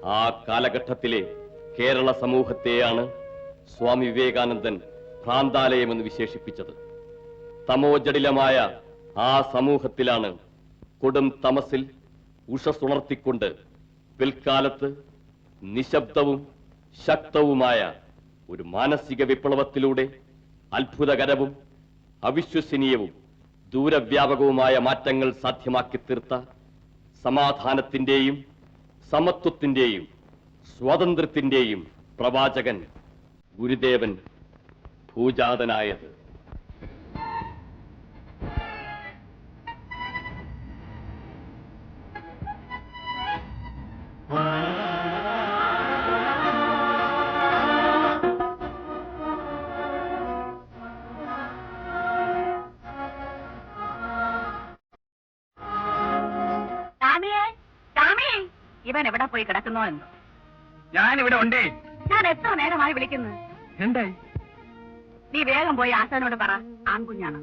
ആ കാലഘട്ടത്തിലെ കേരള സമൂഹത്തെയാണ് സ്വാമി വിവേകാനന്ദൻ ഭ്രാന്താലയമെന്ന് വിശേഷിപ്പിച്ചത്. തമോജടിലമായ ആ സമൂഹത്തിലാണ് കൊടും തമസിൽ ഉഷസുണർത്തിക്കൊണ്ട് പിൽക്കാലത്ത് നിശബ്ദവും ശക്തവുമായ ഒരു മാനസിക വിപ്ലവത്തിലൂടെ അത്ഭുതകരവും അവിശ്വസനീയവും ദൂരവ്യാപകവുമായ മാറ്റങ്ങൾ സാധ്യമാക്കി തീർത്ത സമാധാനത്തിന്റെയും സമത്വത്തിന്റെയും സ്വാതന്ത്ര്യത്തിന്റെയും പ്രവാചകൻ ഗുരുദേവൻ ഭൂജാതനായത്. ഇവൻ എവിടെ പോയി കിടക്കുന്നോ എന്ന്. ഞാനിവിടെ ഉണ്ടേ. ഞാൻ എത്ര നേരമായി വിളിക്കുന്നു. എന്തായി? നീ വേഗം പോയി ആശാനോട് പറ ആൺകുഞ്ഞാണ്.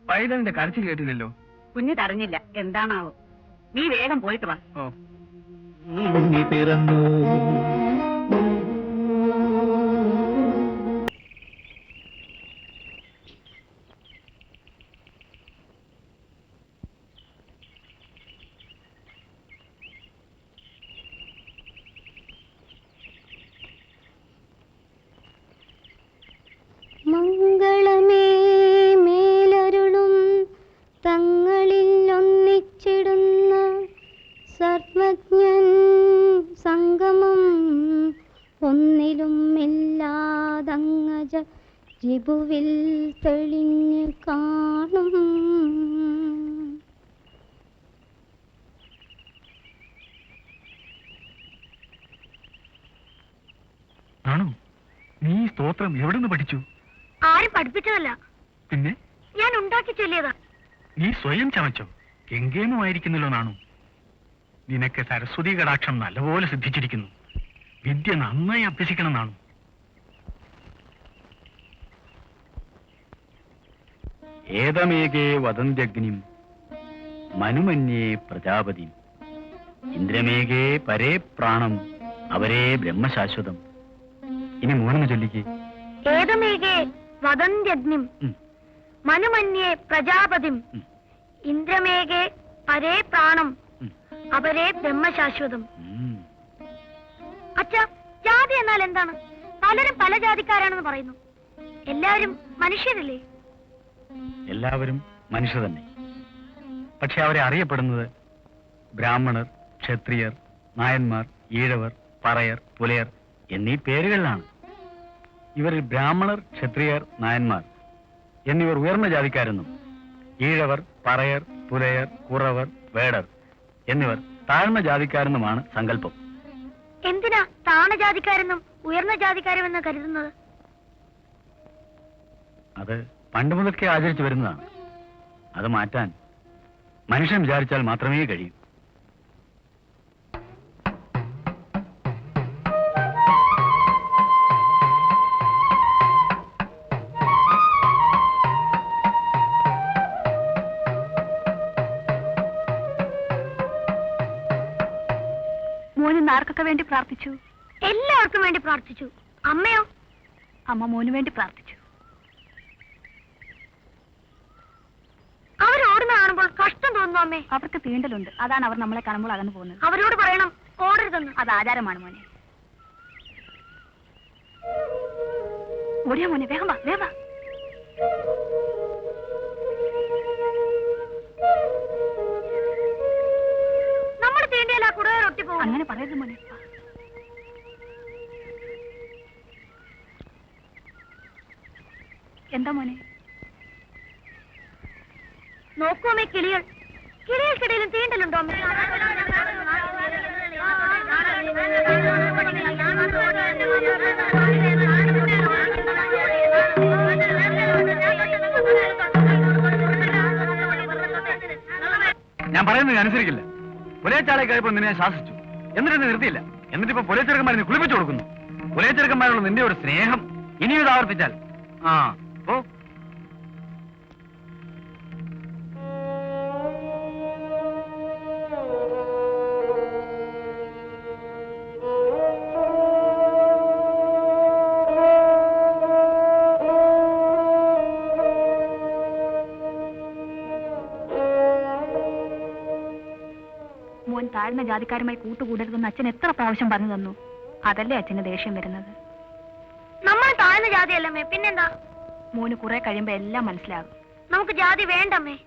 പൈതലിന്റെ കരച്ചിൽ കേട്ടില്ലല്ലോ. കുഞ്ഞ് തടഞ്ഞില്ല, എന്താണാവോ. നീ വേഗം പോയിട്ട് വാ. പിറന്നു മംഗളമേ മേലരുളും തങ്ങളിൽ ഒന്നിച്ചിടുന്ന സർവജ്ഞൻ സംഗമം ഒന്നിലും ഇല്ലാതങ്ങജ ജിബുവിൽ തെളിഞ്ഞു കാണും. നീ സ്തോത്രം എവിടുന്ന് പഠിച്ചു? ആരും പഠിപ്പിച്ചതല്ല, പിന്നെ ഞാൻ ഉണ്ടാക്കി ചൊല്ലിയതാ. നീ സ്വയം ചമച്ചോ? എങ്കേനുമായിരിക്കുന്നല്ലോ നാണു. നിനക്ക് സരസ്വതി കടാക്ഷം നല്ലപോലെ സിദ്ധിച്ചിരിക്കുന്നു. വിദ്യ നന്നായി അഭ്യസിക്കണം നാണു. ഏതമേകേ വദന്ത്യഗ്നിം മനുമന്യേ പ്രജാപതി ഇന്ദ്രമേകേ പരേ പ്രാണം അവരേ ബ്രഹ്മശാശ്വതം. ഇനി മൂന്നെന്ന് ചൊല്ലിക്ക്. ഏതമേകേ വദന്ത്യഗ്നിം മനുമന്യേ പ്രജാപതിം ഇന്ദ്രമേകേ പരേ പ്രാണം അവരേ ബ്രഹ്മശാശ്വതം. അച്ഛാ, ജാതി എന്നാൽ എന്താണ്? പലരും പല ജാതിക്കാരാണെന്ന് പറയുന്നു. എല്ലാവരും മനുഷ്യരല്ലേ? എല്ലാവരും മനുഷ്യർ തന്നെ. പക്ഷെ അവരെ അറിയപ്പെടുന്നത് ബ്രാഹ്മണർ, ക്ഷത്രിയർ, നായന്മാർ, ഈഴവർ, പറയർ, പുലയർ എന്നീ പേരുകളിലാണ്. ഇവരിൽ ബ്രാഹ്മണർ, ക്ഷത്രിയർ, നായന്മാർ എന്നിവർ ഉയർന്ന ജാതിക്കാരെന്നും ഈഴവർ, പറയർ, പുലയർ, കുറവർ, വേടർ എന്നിവർ താഴ്ന്ന ജാതിക്കാരെന്നുമാണ് സങ്കല്പം. എന്തിനാ താഴ്ന്ന ജാതിക്കാരെന്നും ഉയർന്ന ജാതിക്കാരെന്നും കരുതുന്നത്? അത് പണ്ട് മുതൽക്കേ ആചരിച്ചു വരുന്നതാണ്. അത് മാറ്റാൻ മനുഷ്യൻ വിചാരിച്ചാൽ മാത്രമേ കഴിയൂ. മോന് ആർക്കൊക്കെ വേണ്ടി പ്രാർത്ഥിച്ചു? എല്ലാവർക്കും വേണ്ടി പ്രാർത്ഥിച്ചു. അമ്മയോ? അമ്മ മോന് വേണ്ടി പ്രാർത്ഥിച്ചു. അവരോടുന്ന കാണുമ്പോൾ കഷ്ടം തോന്നുന്നു അമ്മേ. അവർക്ക് തീണ്ടലുണ്ട്, അതാണ് അവർ നമ്മളെ കാണുമ്പോൾ അകന്നു പോകുന്നത്. അവരോട് പറയണം ഓടരുതെന്ന്. അത് ആചാരമാണ് മോനെ. ഓടിയാ മോനെ, വേഗം വാ, വേഗം വാ. നമ്മൾ തീണ്ടിയാൽ ആ കുടവർ ഒട്ടിപ്പോകും. അങ്ങനെ പറയരുത് മോനെ. എന്താ മോനെ? നോക്കൂ അമ്മേ, കിളികൾ. കിളികൾക്കിടയിലും തീണ്ടലുണ്ടോ അമ്മേ? ഞാൻ പറയുന്നത് അനുസരിക്കില്ല. പുലയച്ചാളെ കഴിയപ്പോൾ നിന്നെ ശാസിച്ചു, എന്നിട്ട് നിർത്തിയില്ല. എന്നിട്ടിപ്പോ പുലയച്ചെറുക്കന്മാരെ കുളിപ്പിച്ചു കൊടുക്കുന്നു. പുലയച്ചെറുക്കന്മാരുള്ള നിന്റെ ഒരു സ്നേഹം ഇനിയും ഇത് ആവർത്തിച്ചാൽ ഓ താഴ്ന്ന ജാതിക്കാരുമായി കൂട്ടുകൂടരുതെന്ന് അച്ഛൻ എത്ര പ്രാവശ്യം പറഞ്ഞു തന്നു. അതല്ലേ അച്ഛന് ദേഷ്യം വരുന്നത്. നമ്മൾ താഴ്ന്ന ജാതിയല്ലമ്മേ, പിന്നെന്താ? മോന് കുറെ കഴിയുമ്പോ എല്ലാം മനസ്സിലാകും. നമുക്ക് ജാതി വേണ്ടമ്മേ.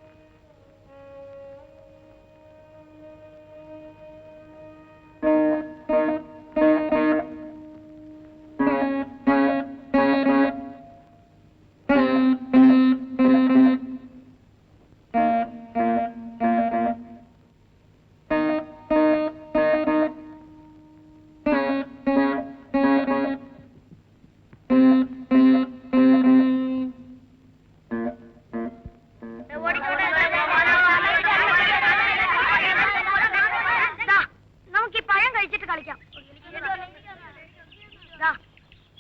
നമുക്ക് ഈ പഴം കഴിച്ചിട്ട് കളിക്കാം.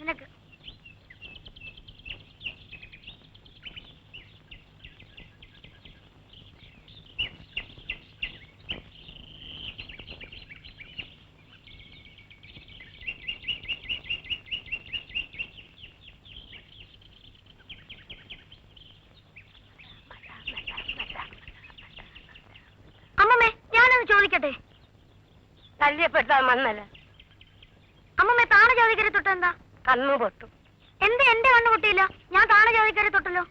നിനക്ക് അമ്മമ്മേ, ഞാനൊന്ന് ചോദിക്കട്ടെ? ശല്യപ്പെട്ടാ മണ്ണല്ല. അമ്മമ്മേ, താണ ജാതിക്കരെ തൊട്ട് എന്താ? കണ്ണു പൊട്ടും. എന്റെ കണ്ണു പൊട്ടിയില്ല. ഞാൻ താണ ജാതിക്കരെ തൊട്ടല്ലോ.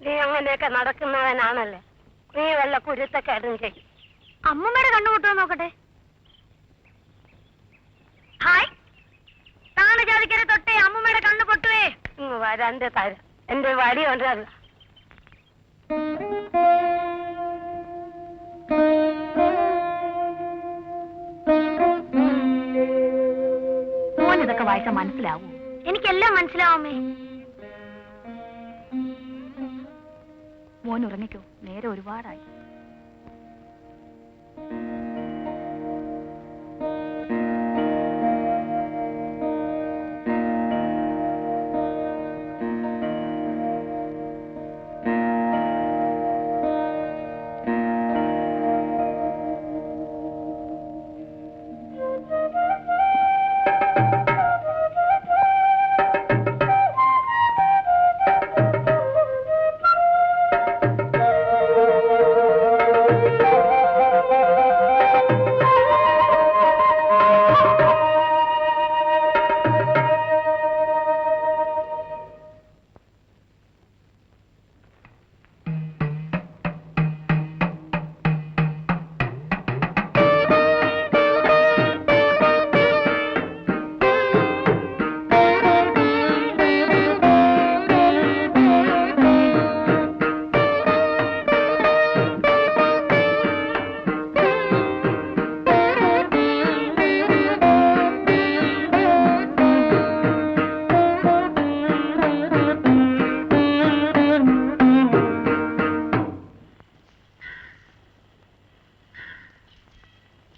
നീ അങ്ങനെയൊക്കെ നടക്കുന്നവനാണല്ലേ. നീ വല്ല കുരുത്തക്കേടും ചെയ്യും. അമ്മമ്മയുടെ കണ്ണു പൊട്ടുമോ നോക്കട്ടെ. ഹായ്, താണ ജാതിക്കരെ തൊട്ടേ അമ്മമ്മയുടെ കണ്ണു പൊട്ടുവേ. വരാന്റെ തരാം. എന്റെ വടി ഉണ്ടല്ല. മോൻ ഇതൊക്കെ വായിച്ചാൽ മനസ്സിലാവൂ? എനിക്കെല്ലാം മനസ്സിലാവുമേ. മോൻ ഉറങ്ങിക്കോ, നേരെ ഒരുപാടായി.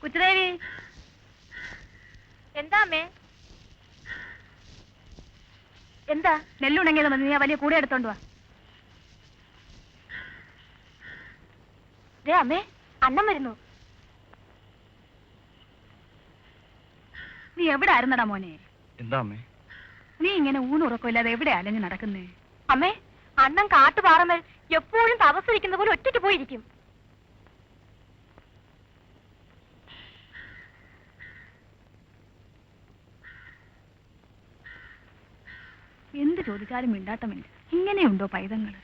കുച്ചുദേവി, എന്താ അമ്മേ? എന്താ നെല്ലുണങ്ങിയത് മതി, നീ ആ വലിയ കൂടെ എടുത്തോണ്ട് വാ. അമ്മേ, അന്നം വരുന്നു. നീ എവിടെ ആയിരുന്നടാ മോനെ? എന്താ അമ്മേ? നീ ഇങ്ങനെ ഊണുറക്കമില്ലാതെ എവിടെ അലഞ്ഞു നടക്കുന്നേ? അമ്മേ, അന്നം കാട്ടുപാറമേൽ എപ്പോഴും തപസ്സിരിക്കുന്ന പോലെ ഒറ്റയ്ക്ക് പോയിരിക്കും. എന്ത് ചോദിച്ചാലും മിണ്ടാട്ടമില്ല. ഇങ്ങനെയുണ്ടോ പൈതങ്ങള്?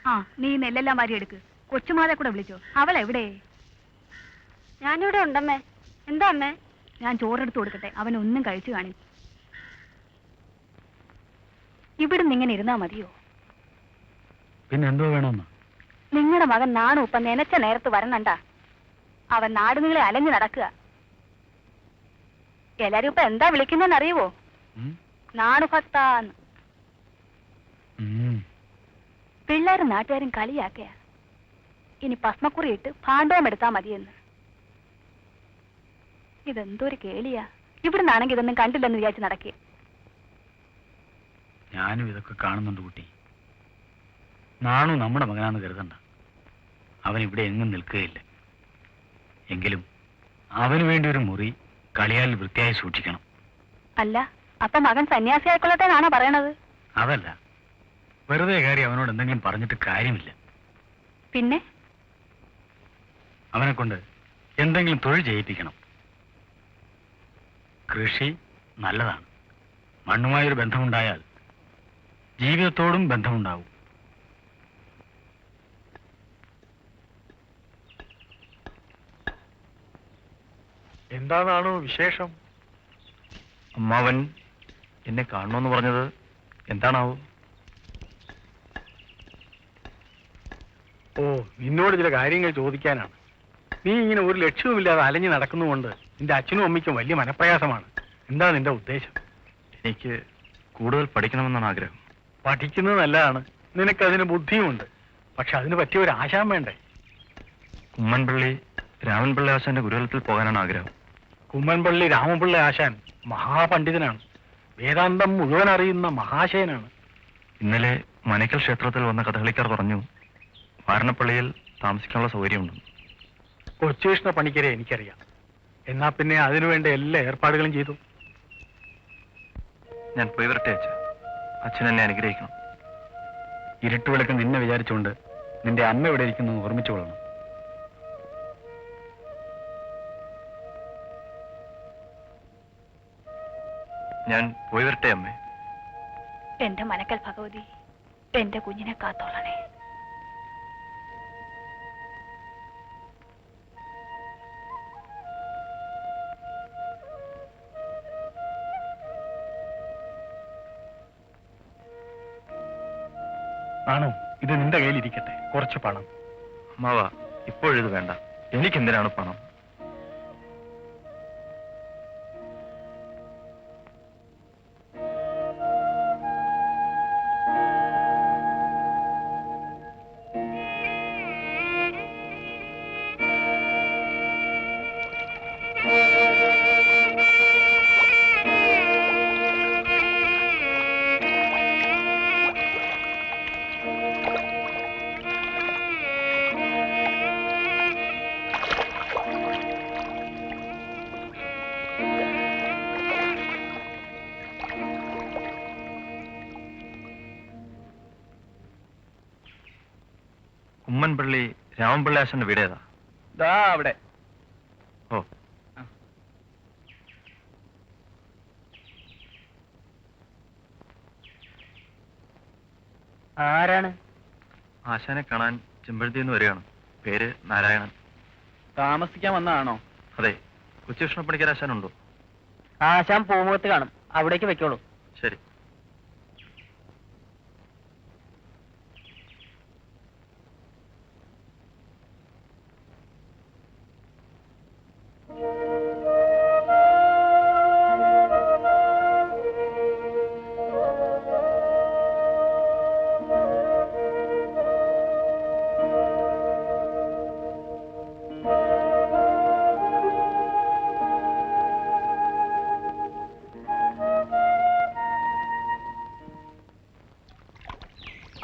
ആ, നീ നെല്ലെല്ലാം വാരി എടുക്ക്. കൊച്ചുമാരെ കൂടെ വിളിച്ചോ. അവൾ എവിടെ? ഞാനിവിടെ ഉണ്ടമ്മേ. എന്താ അമ്മേ? ഞാൻ ചോറെടുത്ത് കൊടുക്കട്ടെ, അവനൊന്നും കഴിച്ചു കാണി. ഇവിടുന്ന് ഇങ്ങനെ ഇരുന്നാ മതിയോ? പിന്നെ എന്തോ വേണമെന്ന്? നിങ്ങളുടെ മകൻ നാണു ഇപ്പൊ നനച്ച നേരത്ത് വരണണ്ട. അവൻ നാടുനിങ്ങളെ അലഞ്ഞു നടക്കുക. എല്ലാരും ഇപ്പൊ എന്താ വിളിക്കുന്നെന്ന് അറിയുവോ? നാണു ഭക്താന്ന്. പിള്ളേരും നാട്ടുകാരും കളിയാക്കയാ. ഇനി ഭസ്മക്കുറി ഇട്ട് ഭാണ്ഡവം എടുത്താ മതിയെന്ന്. ഇതെന്തൊരു കേളിയാ. ഇവിടുന്നാണെങ്കിൽ ഇതൊന്നും കണ്ടില്ലെന്ന് വിചാരിച്ച് നടക്കുക. ഞാനും ഇതൊക്കെ കാണുന്നുണ്ട് കുട്ടി. നാണു നമ്മുടെ മകനാന്ന് കരുതണ്ട. അവൻ ഇവിടെ എങ്ങും നിൽക്കുകയില്ല. എങ്കിലും അവന് വേണ്ടി ഒരു മുറി കളിയാൽ വൃത്തിയായി സൂക്ഷിക്കണം. അല്ല, അപ്പൊ മകൻ സന്യാസിയായിക്കൊള്ളട്ടെന്നാണോ പറയണത്? അതല്ല, വെറുതെ കാര്യം അവനോട് എന്തെങ്കിലും പറഞ്ഞിട്ട് കാര്യമില്ല. പിന്നെ അവനെ കൊണ്ട് എന്തെങ്കിലും തൊഴിൽ ചെയ്യിപ്പിക്കണം. കൃഷി നല്ലതാണ്. മണ്ണുമായൊരു ബന്ധമുണ്ടായാൽ ജീവിതത്തോടും ബന്ധമുണ്ടാവും. എന്താണോ വിശേഷം? അമ്മാവൻ എന്നെ കാണണമെന്ന് പറഞ്ഞത് എന്താണാവോ? ഓ, നിന്നോട് ചില കാര്യങ്ങൾ ചോദിക്കാനാണ്. നീ ഇങ്ങനെ ഒരു ലക്ഷ്യവുമില്ലാതെ അലഞ്ഞു നടക്കുന്നുകൊണ്ട് നിന്റെ അച്ഛനും അമ്മയ്ക്കും വലിയ മനപ്രയാസമാണ്. എന്താ നിന്റെ ഉദ്ദേശം? എനിക്ക് കൂടുതൽ പഠിക്കണമെന്നാണ് ആഗ്രഹം. പഠിക്കുന്നത് നല്ലതാണ്. നിനക്കതിന് ബുദ്ധിയുമുണ്ട്. പക്ഷെ അതിന് പറ്റിയ ഒരു ആശാൻ വേണ്ടേ? കുമ്മൻപള്ളി രാമൻപിള്ള ആശാന്റെ ഗുരുകുലത്തിൽ പോകാനാണ് ആഗ്രഹം. കുമ്മൻപള്ളി രാമപിള്ള ആശാൻ മഹാപണ്ഡിതനാണ്. വേദാന്തം മുഴുവൻ അറിയുന്ന മഹാശയനാണ്. ഇന്നലെ മനക്കൽ ക്ഷേത്രത്തിൽ വന്ന കഥകളിക്കാർ പറഞ്ഞു വാരണപ്പള്ളിയിൽ താമസിക്കാനുള്ള സൗകര്യമുണ്ട്. കൊച്ചുകൃഷ്ണ പണിക്കരെ എനിക്കറിയാം. എന്നാ പിന്നെ അതിനുവേണ്ട എല്ലാ ഏർപ്പാടുകളും ചെയ്തു. ഞാൻ പോയി വരട്ടെ അച്ഛ. അച്ഛൻ എന്നെ അനുഗ്രഹിക്കണം. ഇരുട്ടുവിളക്ക് നിന്നെ വിചാരിച്ചുകൊണ്ട് നിന്റെ അമ്മ എവിടെ ഇരിക്കുന്നു ഓർമ്മിച്ചു കൊള്ളണം. ഞാൻ പോയി വരട്ടെ അമ്മേ. എന്റെ മനക്കൽ ഭഗവതി, എന്റെ കുഞ്ഞിനെ കാത്തോളണേ. ആണോ? ഇത് നിന്റെ കയ്യിലിരിക്കട്ടെ. കുറച്ച് പണം. അമ്മാവ, ഇപ്പോഴിത് വേണ്ട. എനിക്കെന്തിനാണ് പണം? കുമ്മൻപള്ളി രാമൻപിള്ള ആശാന്റെ വീട് ഏതാ? ദാ അവിടെ. ഓ, ആരാണ്? ആശാനെ കാണാൻ ചെമ്പഴത്തിൽ നിന്ന് വരികയാണ്. പേര് നാരായണൻ. താമസിക്കാൻ വന്നതാണോ? അതെ. കൊച്ചുകൃഷ്ണ പണിക്കർ ആശാനുണ്ടോ? ആശാൻ പൂമുഖത്ത് കാണും. അവിടേക്ക് വെക്കോളൂ. ശരി.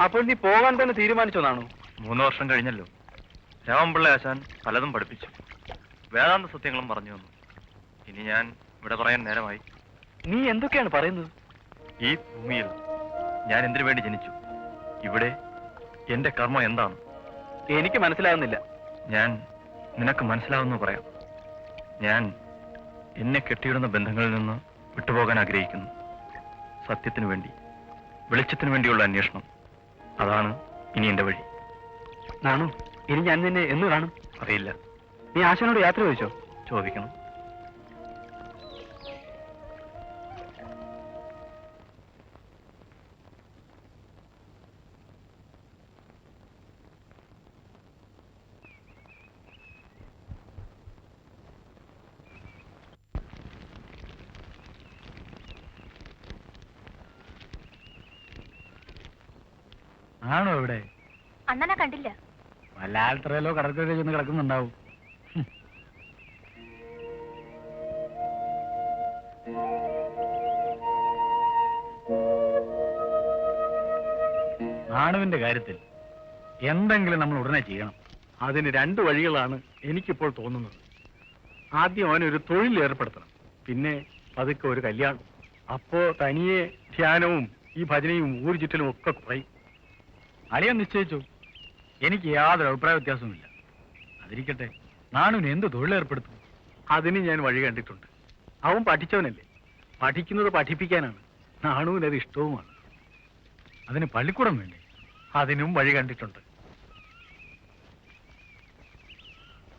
അപ്പോൾ നീ പോകാൻ തന്നെ തീരുമാനിച്ചതാണോ? 3 വർഷം കഴിഞ്ഞല്ലോ. രാമൻപിള്ള ആശാൻ പലതും പഠിപ്പിച്ചു. വേദാന്ത സത്യങ്ങളും പറഞ്ഞു തന്നു. ഇനി ഞാൻ ഇവിടെ പറയാൻ നേരമായി. നീ എന്തൊക്കെയാണ് പറയുന്നത്? ഈ ഭൂമിയിൽ ഞാൻ എന്തിനു വേണ്ടി ജനിച്ചു? ഇവിടെ എന്റെ കർമ്മം എന്താണ്? എനിക്ക് മനസ്സിലാകുന്നില്ല. ഞാൻ നിനക്ക് മനസ്സിലാവുന്ന പറയാം. ഞാൻ എന്നെ കെട്ടിയിടുന്ന ബന്ധങ്ങളിൽ നിന്ന് വിട്ടുപോകാൻ ആഗ്രഹിക്കുന്നു. സത്യത്തിനു വേണ്ടി, വെളിച്ചത്തിനു വേണ്ടിയുള്ള അന്വേഷണം, അതാണ് ഇനി എന്റെ വഴി. നാണു, ഇനി ഞാൻ നിന്നെ എന്ന് കാണും? അറിയില്ല. നീ ആശാനോട് യാത്ര ചോദിച്ചോ? ചോദിക്കണം. ആണോ ഇവിടെ? അണ്ണനെ കണ്ടില്ല. വല്ല ആൽത്തറയിലോ കടൽക്കരയിലോ ചെന്ന് കിടക്കുന്നുണ്ടാവും. നാണുവിന്റെ കാര്യത്തിൽ എന്തെങ്കിലും നമ്മൾ ഉടനെ ചെയ്യണം. അതിന് 2 വഴികളാണ് എനിക്കിപ്പോൾ തോന്നുന്നത്. ആദ്യം അവനൊരു തൊഴിൽ ഏർപ്പെടുത്തണം. പിന്നെ പതുക്കെ ഒരു കല്യാണം. അപ്പോ തനിയെ ധ്യാനവും ഈ ഭജനയും ഊരു ചുറ്റലും ഒക്കെ കുറയും. അളിയൻ നിശ്ചയിച്ചു. എനിക്ക് യാതൊരു അഭിപ്രായ വ്യത്യാസവുമില്ല. അതിരിക്കട്ടെ, നാണുവിന് എന്ത് തൊഴിലേർപ്പെടുത്തും? അതിന് ഞാൻ വഴി കണ്ടിട്ടുണ്ട്. അവൻ പഠിച്ചവനല്ലേ, പഠിക്കുന്നത് പഠിപ്പിക്കാനാണ്. നാണുവിന് അത് ഇഷ്ടവുമാണ്. അതിന് പള്ളിക്കൂടം വേണ്ടേ? അതിനും വഴി കണ്ടിട്ടുണ്ട്.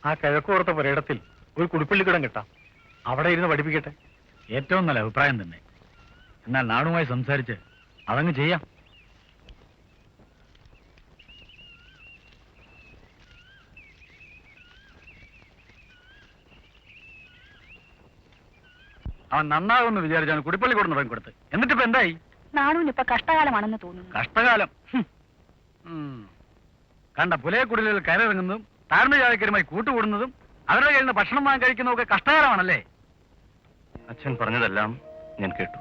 ആ കിഴക്കോർത്ത പുരയിടത്തിൽ ഒരു കുടിപ്പള്ളിക്കിടം കിട്ടാം, അവിടെ ഇരുന്ന് പഠിപ്പിക്കട്ടെ. ഏറ്റവും നല്ല അഭിപ്രായം തന്നെ. എന്നാൽ നാണുമായി സംസാരിച്ച് അതങ്ങ് ചെയ്യാം. അവൻ നന്നാകുമെന്ന് വിചാരിച്ചാണ് കുടിപ്പള്ളിക്കൂടം തുടങ്ങിക്കൊടുത്ത്. എന്നിട്ടിപ്പോ എന്തായി? നാണുവിനിപ്പൊ കഷ്ടകാലമാണെന്ന് തോന്നുന്നു. കഷ്ടകാലം. കണ്ട പുലയക്കുടലിൽ കയറിറങ്ങുന്നതും താഴ്ന്ന ജാതിക്കാരുമായി കൂട്ടുകൂടുന്നതും അവരുടെ കയ്യിൽ നിന്ന് ഭക്ഷണം വാങ്ങി കഴിക്കുന്നതൊക്കെ കഷ്ടകാലമാണല്ലേ? അച്ഛൻ പറഞ്ഞതെല്ലാം ഞാൻ കേട്ടു.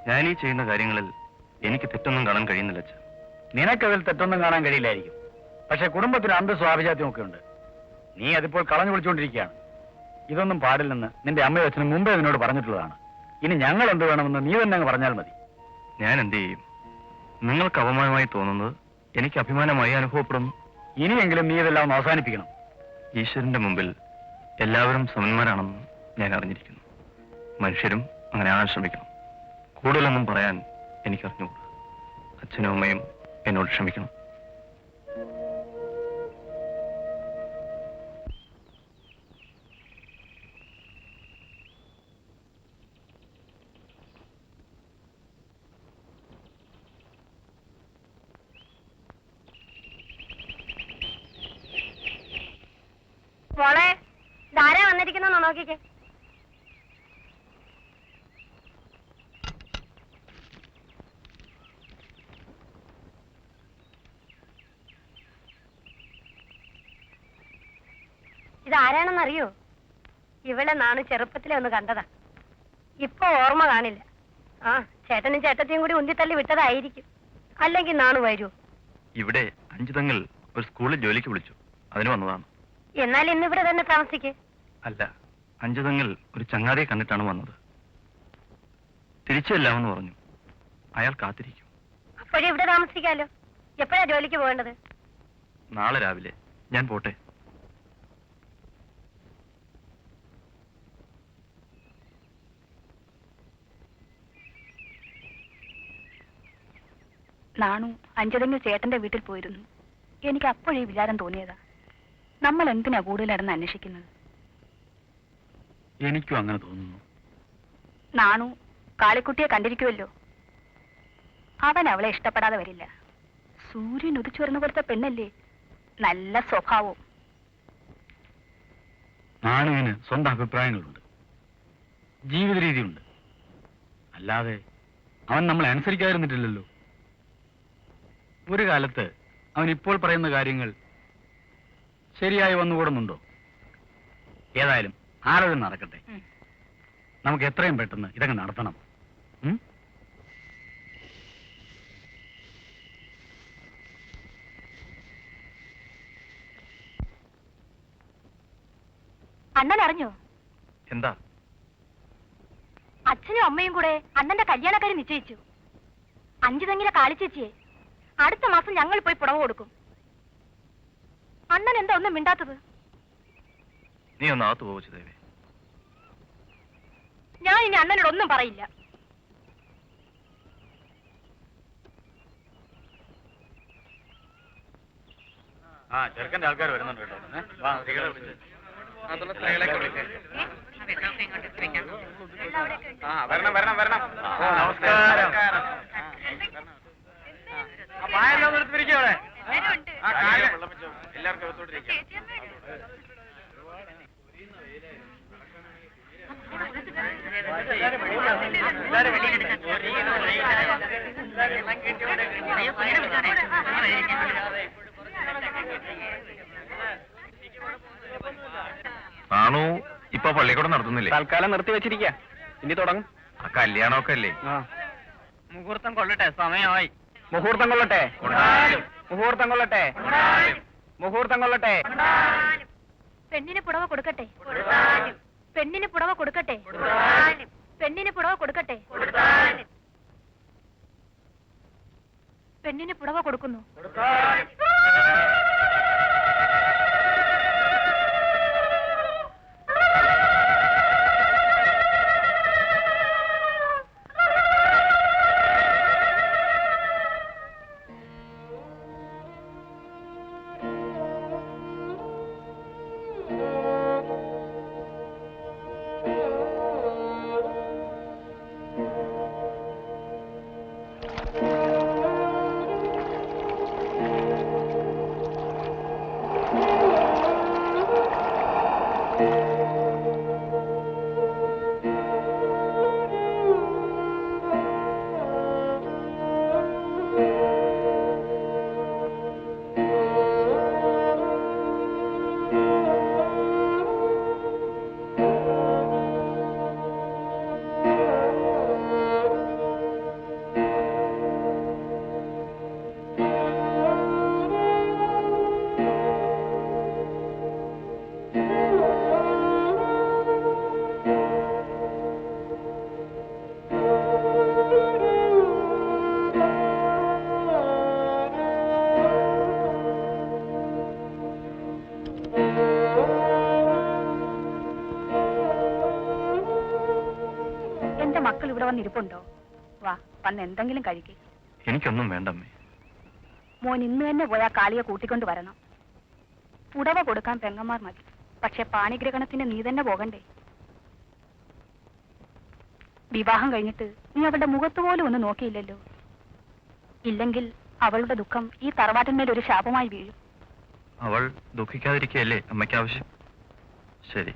ഞാൻ ഈ ചെയ്യുന്ന കാര്യങ്ങളിൽ എനിക്ക് തെറ്റൊന്നും കാണാൻ കഴിയുന്നില്ല അച്ഛൻ. നിനക്കതിൽ തെറ്റൊന്നും കാണാൻ കഴിയില്ലായിരിക്കും. പക്ഷെ കുടുംബത്തിന് അന്തസ്വാഭിജാത്യം ഒക്കെ ഉണ്ട്. നീ അതിപ്പോൾ കളഞ്ഞു വിളിച്ചുകൊണ്ടിരിക്കുകയാണ്. ഇതൊന്നും പാടില്ലെന്ന് നിന്റെ അമ്മയും അച്ഛനും മുമ്പേ നിന്നോട് പറഞ്ഞിട്ടുള്ളതാണ്. ഇനി ഞങ്ങൾ എന്ത് വേണമെന്ന് നീ തന്നെ അങ്ങ് പറഞ്ഞാൽ മതി. ഞാൻ എന്ത് ചെയ്യും? നിങ്ങൾക്ക് അപമാനമായി തോന്നുന്നത് എനിക്ക് അഭിമാനമായി അനുഭവപ്പെടുന്നു. ഇനിയെങ്കിലും നീ ഇതെല്ലാം ഒന്ന് അവസാനിപ്പിക്കണം. ഈശ്വരന്റെ മുമ്പിൽ എല്ലാവരും സമന്മാരാണെന്ന് ഞാൻ അറിഞ്ഞിരിക്കുന്നു. മനുഷ്യരും അങ്ങനെ ആകാൻ ശ്രമിക്കണം. കൂടുതലൊന്നും പറയാൻ എനിക്കറിഞ്ഞുകൂടാ. അച്ഛനും അമ്മയും എന്നോട് ക്ഷമിക്കണം. മോളെ ധാരാ വന്നിരിക്കുന്ന നോക്കിക്കേ. ഇതാരാണെന്നറിയോ? ഇവളെ നാണ് ചെറുപ്പത്തിലെ ഒന്ന് കണ്ടതാ. ഇപ്പൊ ഓർമ്മ കാണില്ല. ആ ചേട്ടനും ചേട്ടത്തെയും കൂടി ഉന്തിത്തള്ളി വിട്ടതായിരിക്കും. അല്ലെങ്കിൽ നാണു വരുമോ? ഇവിടെ അഞ്ചുതങ്ങൾ ഒരു സ്കൂളിൽ ജോലിക്ക് വിളിച്ചു, അതിന് വന്നതാണ്. എന്നാൽ ഇന്നിവിടെ തന്നെ താമസിക്കേ. അല്ല, അഞ്ചുതങ്ങൾ ഒരു ചങ്ങാതിയെ കണ്ടിട്ടാണ് വന്നത്. തിരിച്ചെല്ലാമെന്ന് പറഞ്ഞു. അയാൾ കാത്തിരിക്കും. അപ്പോഴും ഇവിടെ താമസിക്കാലോ. എപ്പോഴാ ജോലിക്ക് പോകേണ്ടത്? നാളെ രാവിലെ. ഞാൻ പോട്ടെ. നാണു അഞ്ചതെങ്കിൽ ചേട്ടന്റെ വീട്ടിൽ പോയിരുന്നു. എനിക്ക് അപ്പോഴേ വിചാരം തോന്നിയതാ, നമ്മൾ എന്തിനാ കൂടുതലടന്ന് അന്വേഷിക്കുന്നത്? എനിക്കും അങ്ങനെ തോന്നുന്നു. നാണു കാളിക്കുട്ടിയെ കണ്ടിരിക്കുമല്ലോ. അവൻ അവളെ ഇഷ്ടപ്പെടാതെ വരില്ല. സൂര്യൻ ഉദിച്ചു വരുന്ന പോലത്തെ പെണ്ണല്ലേ, നല്ല സ്വഭാവവും. നാണുവിന് സ്വന്തം അഭിപ്രായങ്ങളുണ്ട്, ജീവിത രീതിയുണ്ട്. അല്ലാതെ അവൻ നമ്മളെ അനുസരിക്കാതിരുന്നിട്ടില്ലല്ലോ. ഒരു കാലത്ത് അവൻ ഇപ്പോൾ പറയുന്ന കാര്യങ്ങൾ ശരിയായി വന്നുകൂടുന്നുണ്ടോ? ഏതായാലും ആലോചന നടക്കട്ടെ. നമുക്ക് എത്രയും പെട്ടെന്ന് ഇതങ്ങ് നടത്തണം. അണ്ണൻ അറിഞ്ഞോ? എന്താ? അച്ഛനും അമ്മയും കൂടെ അണ്ണന്റെ കല്യാണക്കാരി നിശ്ചയിച്ചു. 5 തെങ്ങിലെ കാളിച്ചേച്ചിയെ അടുത്ത മാസം ഞങ്ങൾ പോയി പുടവ കൊടുക്കും. അണ്ണൻ എന്താ ഒന്നും മിണ്ടാത്തത്? നീ ഒന്ന് അകത്ത് പോവച്ചു ദേവി. ഞാൻ ഇനി അണ്ണനോട് ഒന്നും പറയില്ല. ചെറുക്കന്റെ ആൾക്കാർ വരുന്നുണ്ട് കേട്ടോ. വരണം വരണം വരണം. നമസ്കാരം. പായെല്ലാം എടുത്ത് പിരിക്കവിടെ. എല്ലാവർക്കും എടുത്തോണ്ടിരിക്കാം. ആണു ഇപ്പൊ പള്ളിക്കൂടം നടത്തുന്നില്ലേ? തൽക്കാലം നിർത്തി വെച്ചിരിക്ക. ഇനി തുടങ്ങും. ആ കല്യാണമൊക്കെ അല്ലേ? മുഹൂർത്തം കൊള്ളട്ടെ, സമയമായി. മുഹൂർത്തം കൊള്ളട്ടെ, മുഹൂർത്തം കൊള്ളട്ടെ, മുഹൂർത്തം കൊള്ളട്ടെ. പെണ്ണിന് പുടവ കൊടുക്കട്ടെ, പെണ്ണിന് പുടവ കൊടുക്കട്ടെ, പെണ്ണിന് പുടവ കൊടുക്കട്ടെ, പെണ്ണിന് പുടവ കൊടുക്കുന്നു. എന്റെ മക്കൾ ഇവിടെ വന്നിരിപ്പുണ്ടോ? വാ, വന്ന് എന്തെങ്കിലും കഴിക്കേ. എനിക്കൊന്നും വേണ്ടമ്മേ. മോൻ ഇന്ന് തന്നെ പോയാ കാളിയെ കൂട്ടിക്കൊണ്ട് വരണം. പുടവ കൊടുക്കാൻ പെങ്ങന്മാർ മതി, പക്ഷെ പാണിഗ്രഹണത്തിന് നീ തന്നെ പോകണ്ടേ? വിവാഹം കഴിഞ്ഞിട്ട് നീ അവളുടെ മുഖത്ത് പോലും ഒന്ന് നോക്കിയില്ലല്ലോ. ഇല്ലെങ്കിൽ അവളുടെ ദുഃഖം ഈ തറവാട്ടിന്മേൽ ഒരു ശാപമായി വീഴും. അവൾ ദുഃഖിക്കാതിരിക്കുകയല്ലേ അമ്മയ്ക്ക് ആവശ്യം? ശരി.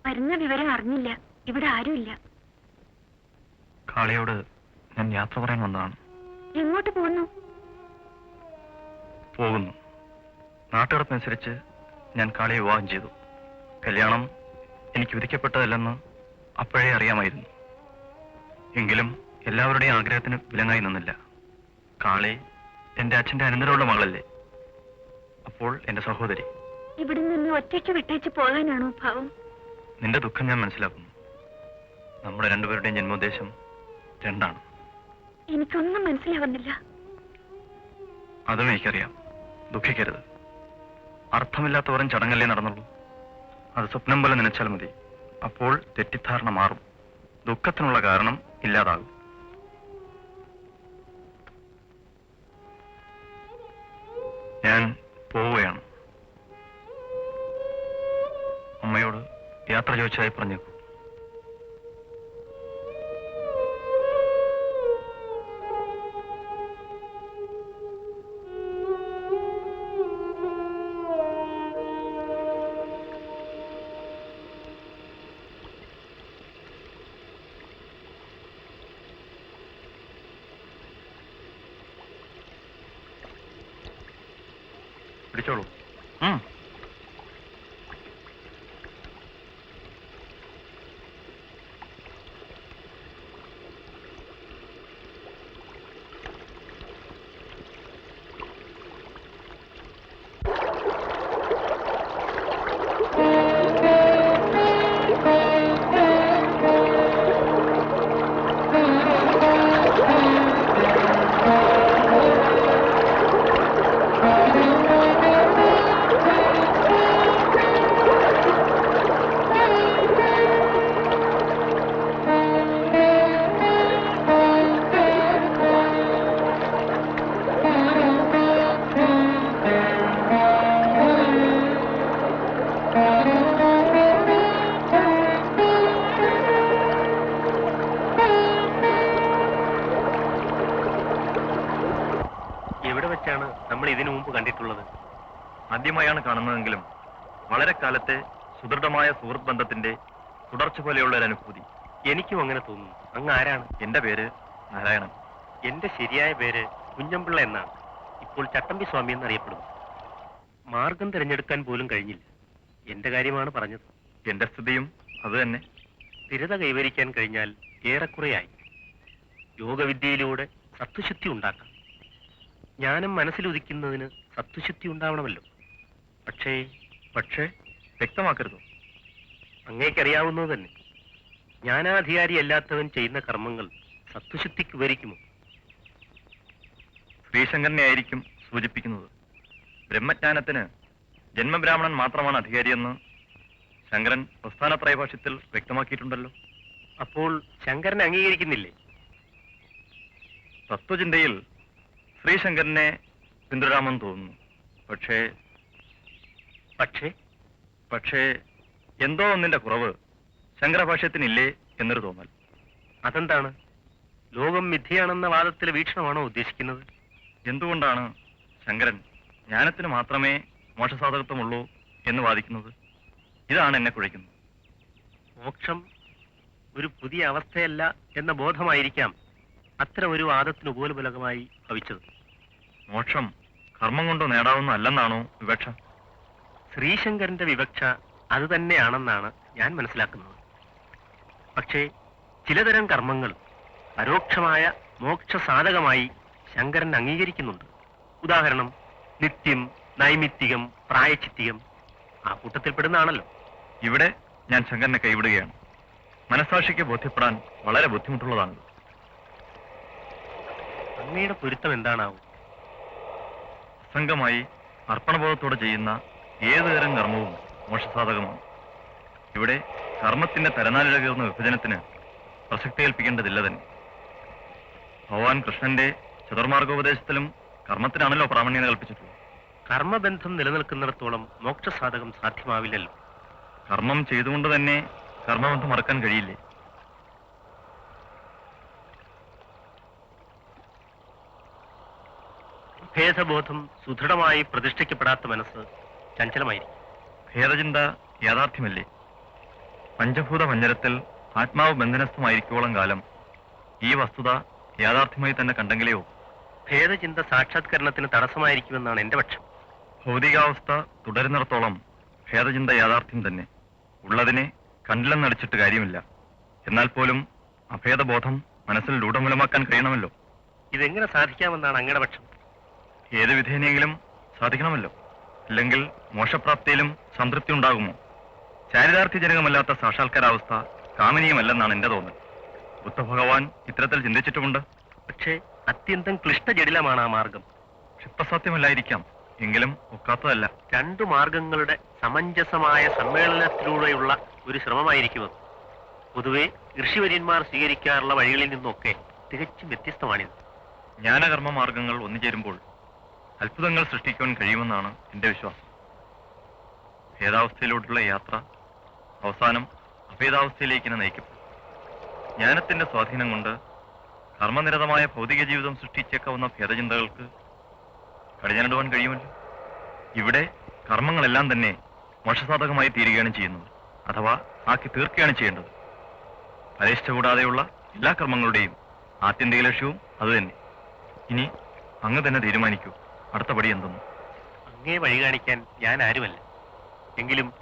വരുന്ന വിവരം അറിഞ്ഞില്ല. ഇവിടെ ആരുമില്ല. കാളിയോട് ഞാൻ യാത്ര പറയാൻ വന്നതാണ്. എങ്ങോട്ട് പോകുന്നു? പോകുന്നു. നാട്ടുകടപ്പനുസരിച്ച് ഞാൻ കാളിയെ വിവാഹം ചെയ്തു. കല്യാണം എനിക്ക് വിധിക്കപ്പെട്ടതല്ലെന്ന് അപ്പോഴേ അറിയാമായിരുന്നു. എങ്കിലും എല്ലാവരുടെയും ആഗ്രഹത്തിന് വിലങ്ങായി നിന്നില്ല. കാളി എന്റെ അച്ഛന്റെ അനന്തരമുള്ള മകളല്ലേ. അപ്പോൾ എന്റെ സഹോദരി. ഇവിടെ നിന്ന് ഒറ്റയ്ക്ക് വിട്ടേച്ച് പോകാനാണോ ഭാവം? നിന്റെ ദുഃഖം ഞാൻ മനസ്സിലാക്കുന്നു. നമ്മുടെ രണ്ടുപേരുടെയും ജന്മോദ്ദേശം രണ്ടാണ്. എനിക്കൊന്നും മനസ്സിലാവുന്നില്ല. അതും എനിക്കറിയാം. ദുഃഖിക്കരുത്. അർത്ഥമില്ലാത്ത വെറും ചടങ്ങല്ലേ നടന്നുള്ളൂ. അത് സ്വപ്നം പോലെ നനച്ചാൽ മതി. അപ്പോൾ തെറ്റിദ്ധാരണ മാറും. ദുഃഖത്തിനുള്ള കാരണം ഇല്ലാതാകും. ഞാൻ പോവുകയാണ്. അമ്മയോട് യാത്ര ചോദിച്ചതായി പറഞ്ഞേക്കൂ. പിടിച്ചോളൂ. എവിടെ വെച്ചാണ് നമ്മൾ ഇതിനു മുമ്പ് കണ്ടിട്ടുള്ളത്? ആദ്യമായാണ് കാണുന്നതെങ്കിലും വളരെ കാലത്തെ സുദൃഢമായ സുഹൃത്ത് ബന്ധത്തിന്റെ തുടർച്ച പോലെയുള്ള ഒരു അനുഭൂതി. എനിക്കും അങ്ങനെ തോന്നുന്നു. അങ്ങ് ആരാണ്? എന്റെ പേര് നാരായണൻ. എന്റെ ശരിയായ പേര് കുഞ്ഞമ്പിള്ള എന്നാണ്. ഇപ്പോൾ ചട്ടമ്പി സ്വാമി എന്നറിയപ്പെടുന്നു. മാർഗം തിരഞ്ഞെടുക്കാൻ പോലും കഴിഞ്ഞില്ല. എന്റെ കാര്യമാണ് പറഞ്ഞത്. എന്റെ സ്ഥിതിയും അത് തന്നെ. സ്ഥിരത കൈവരിക്കാൻ കഴിഞ്ഞാൽ ഏറെക്കുറെയായി. യോഗവിദ്യയിലൂടെ സത്വശുദ്ധി ഉണ്ടാക്കാം. ജ്ഞാനം മനസ്സിലുദിക്കുന്നതിന് സത്വശുദ്ധി ഉണ്ടാവണമല്ലോ. പക്ഷേ വ്യക്തമാക്കരുത്. അങ്ങേക്കറിയാവുന്നത് തന്നെ. ജ്ഞാനാധികാരിയല്ലാത്തവൻ ചെയ്യുന്ന കർമ്മങ്ങൾ സത്വശുദ്ധിക്ക് വിവരിക്കുമോ? ശ്രീശങ്കരനെ ആയിരിക്കും സൂചിപ്പിക്കുന്നത്. ബ്രഹ്മജ്ഞാനത്തിന് ജന്മബ്രാഹ്മണൻ മാത്രമാണ് അധികാരിയെന്ന് ശങ്കരൻ പ്രസ്ഥാനത്രയഭാഷ്യത്തിൽ വ്യക്തമാക്കിയിട്ടുണ്ടല്ലോ. അപ്പോൾ ശങ്കരനെ അംഗീകരിക്കുന്നില്ലേ? തത്വചിന്തയിൽ ശ്രീശങ്കരനെ പിന്തുടരാമെന്ന് തോന്നുന്നു. പക്ഷേ എന്തോ ഒന്നിന്റെ കുറവ് ശങ്കരഭാഷ്യത്തിനില്ലേ എന്നൊരു തോന്നൽ. അതെന്താണ്? ലോകം മിഥ്യയാണെന്ന വാദത്തിലെ വീക്ഷണമാണോ ഉദ്ദേശിക്കുന്നത്? എന്തുകൊണ്ടാണ് ശങ്കരൻ ജ്ഞാനത്തിന് മാത്രമേ മോക്ഷസാധകത്വമുള്ളൂ എന്ന് വാദിക്കുന്നത്? ഇതാണ് എന്നെ കുഴയ്ക്കുന്നത്. മോക്ഷം ഒരു പുതിയ അവസ്ഥയല്ല എന്ന ബോധമായിരിക്കാം അത്തരം ഒരു വാദത്തിന് ഉപോത്ബലകമായി ഭവിച്ചത്. മോക്ഷം കർമ്മം കൊണ്ട് നേടാവുന്ന അല്ലെന്നാണോ വിവക്ഷ? ശ്രീശങ്കരന്റെ വിവക്ഷ അത് തന്നെയാണെന്നാണ് ഞാൻ മനസ്സിലാക്കുന്നത്. പക്ഷേ ചിലതരം കർമ്മങ്ങൾ പരോക്ഷമായ മോക്ഷസാധകമായി ശങ്കരൻ അംഗീകരിക്കുന്നുണ്ട്. ഉദാഹരണം നിത്യം, നൈമിത്തികം, പ്രായച്ചിത്തികം ആ കൂട്ടത്തിൽപ്പെടുന്നതാണല്ലോ. ഇവിടെ ഞാൻ ശങ്കരനെ കൈവിടുകയാണ്. മനസ്സാക്ഷിക്ക് ബോധ്യപ്പെടാൻ വളരെ ബുദ്ധിമുട്ടുള്ളതാണത്. അങ്ങയുടെ പൊരുത്തം എന്താണാവും? അസംഗമായി അർപ്പണബോധത്തോടെ ചെയ്യുന്ന ഏതുതരം കർമ്മവും മോക്ഷസാധകമാണ്. ഇവിടെ കർമ്മത്തിന്റെ തരനാലിഴകീർന്ന വിഭജനത്തിന് പ്രസക്തി ഏൽപ്പിക്കേണ്ടതില്ല തന്നെ. ഭഗവാൻ കൃഷ്ണന്റെ ചതുർമാർഗോപദേശത്തിലും കർമ്മത്തിനാണല്ലോ പ്രാമാണ്യത കൽപ്പിച്ചിട്ടുള്ളത്. കർമ്മബന്ധം നിലനിൽക്കുന്നിടത്തോളം മോക്ഷസാധകം സാധ്യമാവില്ലല്ലോ. കർമ്മം ചെയ്തുകൊണ്ട് തന്നെ കർമ്മബന്ധം മറക്കാൻ കഴിയില്ലേ? ഭേദബോധം സുദൃഢമായി പ്രതിഷ്ഠിക്കപ്പെടാത്ത മനസ്സ് ചഞ്ചലമായിരിക്കും. ഭേദചിന്ത യാഥാർത്ഥ്യമല്ലേ? പഞ്ചഭൂത പഞ്ചരത്തിൽ ആത്മാവ് ബന്ധനസ്ഥമായിരിക്കോളം കാലം ഈ വസ്തുത യാഥാർത്ഥ്യമായി തന്നെ കണ്ടെങ്കിലെയോ ഭേദചിന്ത സാക്ഷാത്കരണത്തിന് തടസ്സമായിരിക്കുമെന്നാണ് എന്റെ പക്ഷം. ഭൗതികാവസ്ഥ തുടരുന്നിടത്തോളം ഭേദചിന്ത യാഥാർത്ഥ്യം തന്നെ. ഉള്ളതിനെ കണ്ടില്ലെന്നടിച്ചിട്ട് കാര്യമില്ല. എന്നാൽ പോലും അഭേദബോധം മനസ്സിൽ രൂഢമൂലമാക്കാൻ കഴിയണമല്ലോ. ഇതെങ്ങനെ സാധിക്കാമെന്നാണ് അങ്ങയുടെ പക്ഷം? ഏത് വിധേനയെങ്കിലും സാധിക്കണമല്ലോ. അല്ലെങ്കിൽ മോക്ഷപ്രാപ്തിയിലും സംതൃപ്തി ഉണ്ടാകുമോ? ചാരിതാർത്ഥ്യജനകമല്ലാത്ത സാക്ഷാത്കാരാവസ്ഥ കാമനീയമല്ലെന്നാണ് എന്റെ തോന്നൽ. ബുദ്ധഭഗവാൻ ഇത്തരത്തിൽ ചിന്തിച്ചിട്ടുമുണ്ട്. പക്ഷേ അത്യന്തം ക്ലിഷ്ടജടിലമാണ് ആ മാർഗം. ക്ഷിപ്തസാധ്യമല്ലായിരിക്കാം, എങ്കിലും ഒക്കാത്തതല്ല. രണ്ടു മാർഗങ്ങളുടെ സമഞ്ജസമായ സമ്മേളനത്തിലൂടെയുള്ള ഒരു ശ്രമമായിരിക്കും അത്. പൊതുവെ ഋഷിവര്യന്മാർ സ്വീകരിക്കാറുള്ള വഴികളിൽ നിന്നൊക്കെ തികച്ചും വ്യത്യസ്തമാണിത്. ജ്ഞാനകർമ്മ മാർഗങ്ങൾ ഒന്നുചേരുമ്പോൾ അത്ഭുതങ്ങൾ സൃഷ്ടിക്കുവാൻ കഴിയുമെന്നാണ് എന്റെ വിശ്വാസം. ഭേദാവസ്ഥയിലോട്ടുള്ള യാത്ര അവസാനം അഭേദാവസ്ഥയിലേക്ക് നയിക്കും. ജ്ഞാനത്തിന്റെ സ്വാധീനം കൊണ്ട് കർമ്മനിരതമായ ഭൗതിക ജീവിതം സൃഷ്ടിച്ചേക്കാവുന്ന ഭേദചിന്തകൾക്ക് കടിഞ്ഞാണിടുവാൻ കഴിയുമല്ലോ. ഇവിടെ കർമ്മങ്ങളെല്ലാം തന്നെ മോക്ഷസാധകമായി തീരുകയാണ് ചെയ്യുന്നത്, അഥവാ ആക്കി തീർക്കുകയാണ് ചെയ്യേണ്ടത്. ഫലേച്ഛ കൂടാതെയുള്ള എല്ലാ കർമ്മങ്ങളുടെയും ആത്യന്തിക ലക്ഷ്യവും അതുതന്നെ. ഇനി അങ്ങ് തന്നെ തീരുമാനിക്കൂ, അടുത്ത പടി എന്തെന്ന്. അങ്ങേ വഴി കാണിക്കാൻ ഞാൻ ആരുമല്ല. എങ്കിലും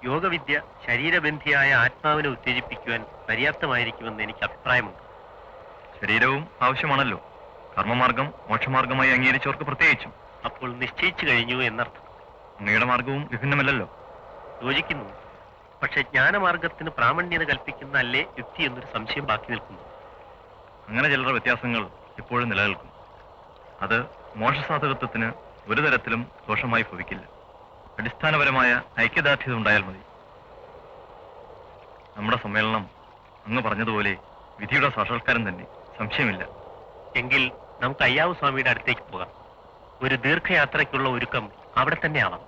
യോഗവിദ്യ ശരീരബന്ധിയായ ആത്മാവിനെ ഉത്തേജിപ്പിക്കുവാൻ പര്യാപ്തമായിരിക്കുമെന്ന് എനിക്ക് അഭിപ്രായമുണ്ട്. ശരീരവും ആവശ്യമാണല്ലോ, കർമ്മമാർഗം മോക്ഷമാർഗമായി അംഗീകരിച്ചവർക്ക് പ്രത്യേകിച്ചും. അപ്പോൾ നിശ്ചയിച്ചു കഴിഞ്ഞു എന്നർത്ഥം. അങ്ങയുടെ മാർഗവും വിഭിന്നമല്ലല്ലോ. യോജിക്കുന്നു. പക്ഷെ ജ്ഞാനമാർഗത്തിന് പ്രാമാണ്യത കൽപ്പിക്കുന്ന അല്ലേ യുക്തി എന്നൊരു സംശയം ബാക്കി നിൽക്കുന്നു. അങ്ങനെ ചിലർ വ്യത്യാസങ്ങൾ എപ്പോഴും നിലനിൽക്കും. അത് മോക്ഷസാധകത്വത്തിന് ഒരു തരത്തിലും ദോഷമായി ഭവിക്കില്ല. അടിസ്ഥാനപരമായ ഐക്യദാർഢ്യത ഉണ്ടായാൽ മതി. നമ്മുടെ സമ്മേളനം അങ്ങ് പറഞ്ഞതുപോലെ വിധിയുടെ സാക്ഷാത്കാരം തന്നെ, സംശയമില്ല. എങ്കിൽ നമുക്ക് അയ്യാവു സ്വാമിയുടെ അടുത്തേക്ക് പോകാം. ഒരു ദീർഘയാത്രയ്ക്കുള്ള ഒരുക്കം അവിടെ തന്നെ ആവാം.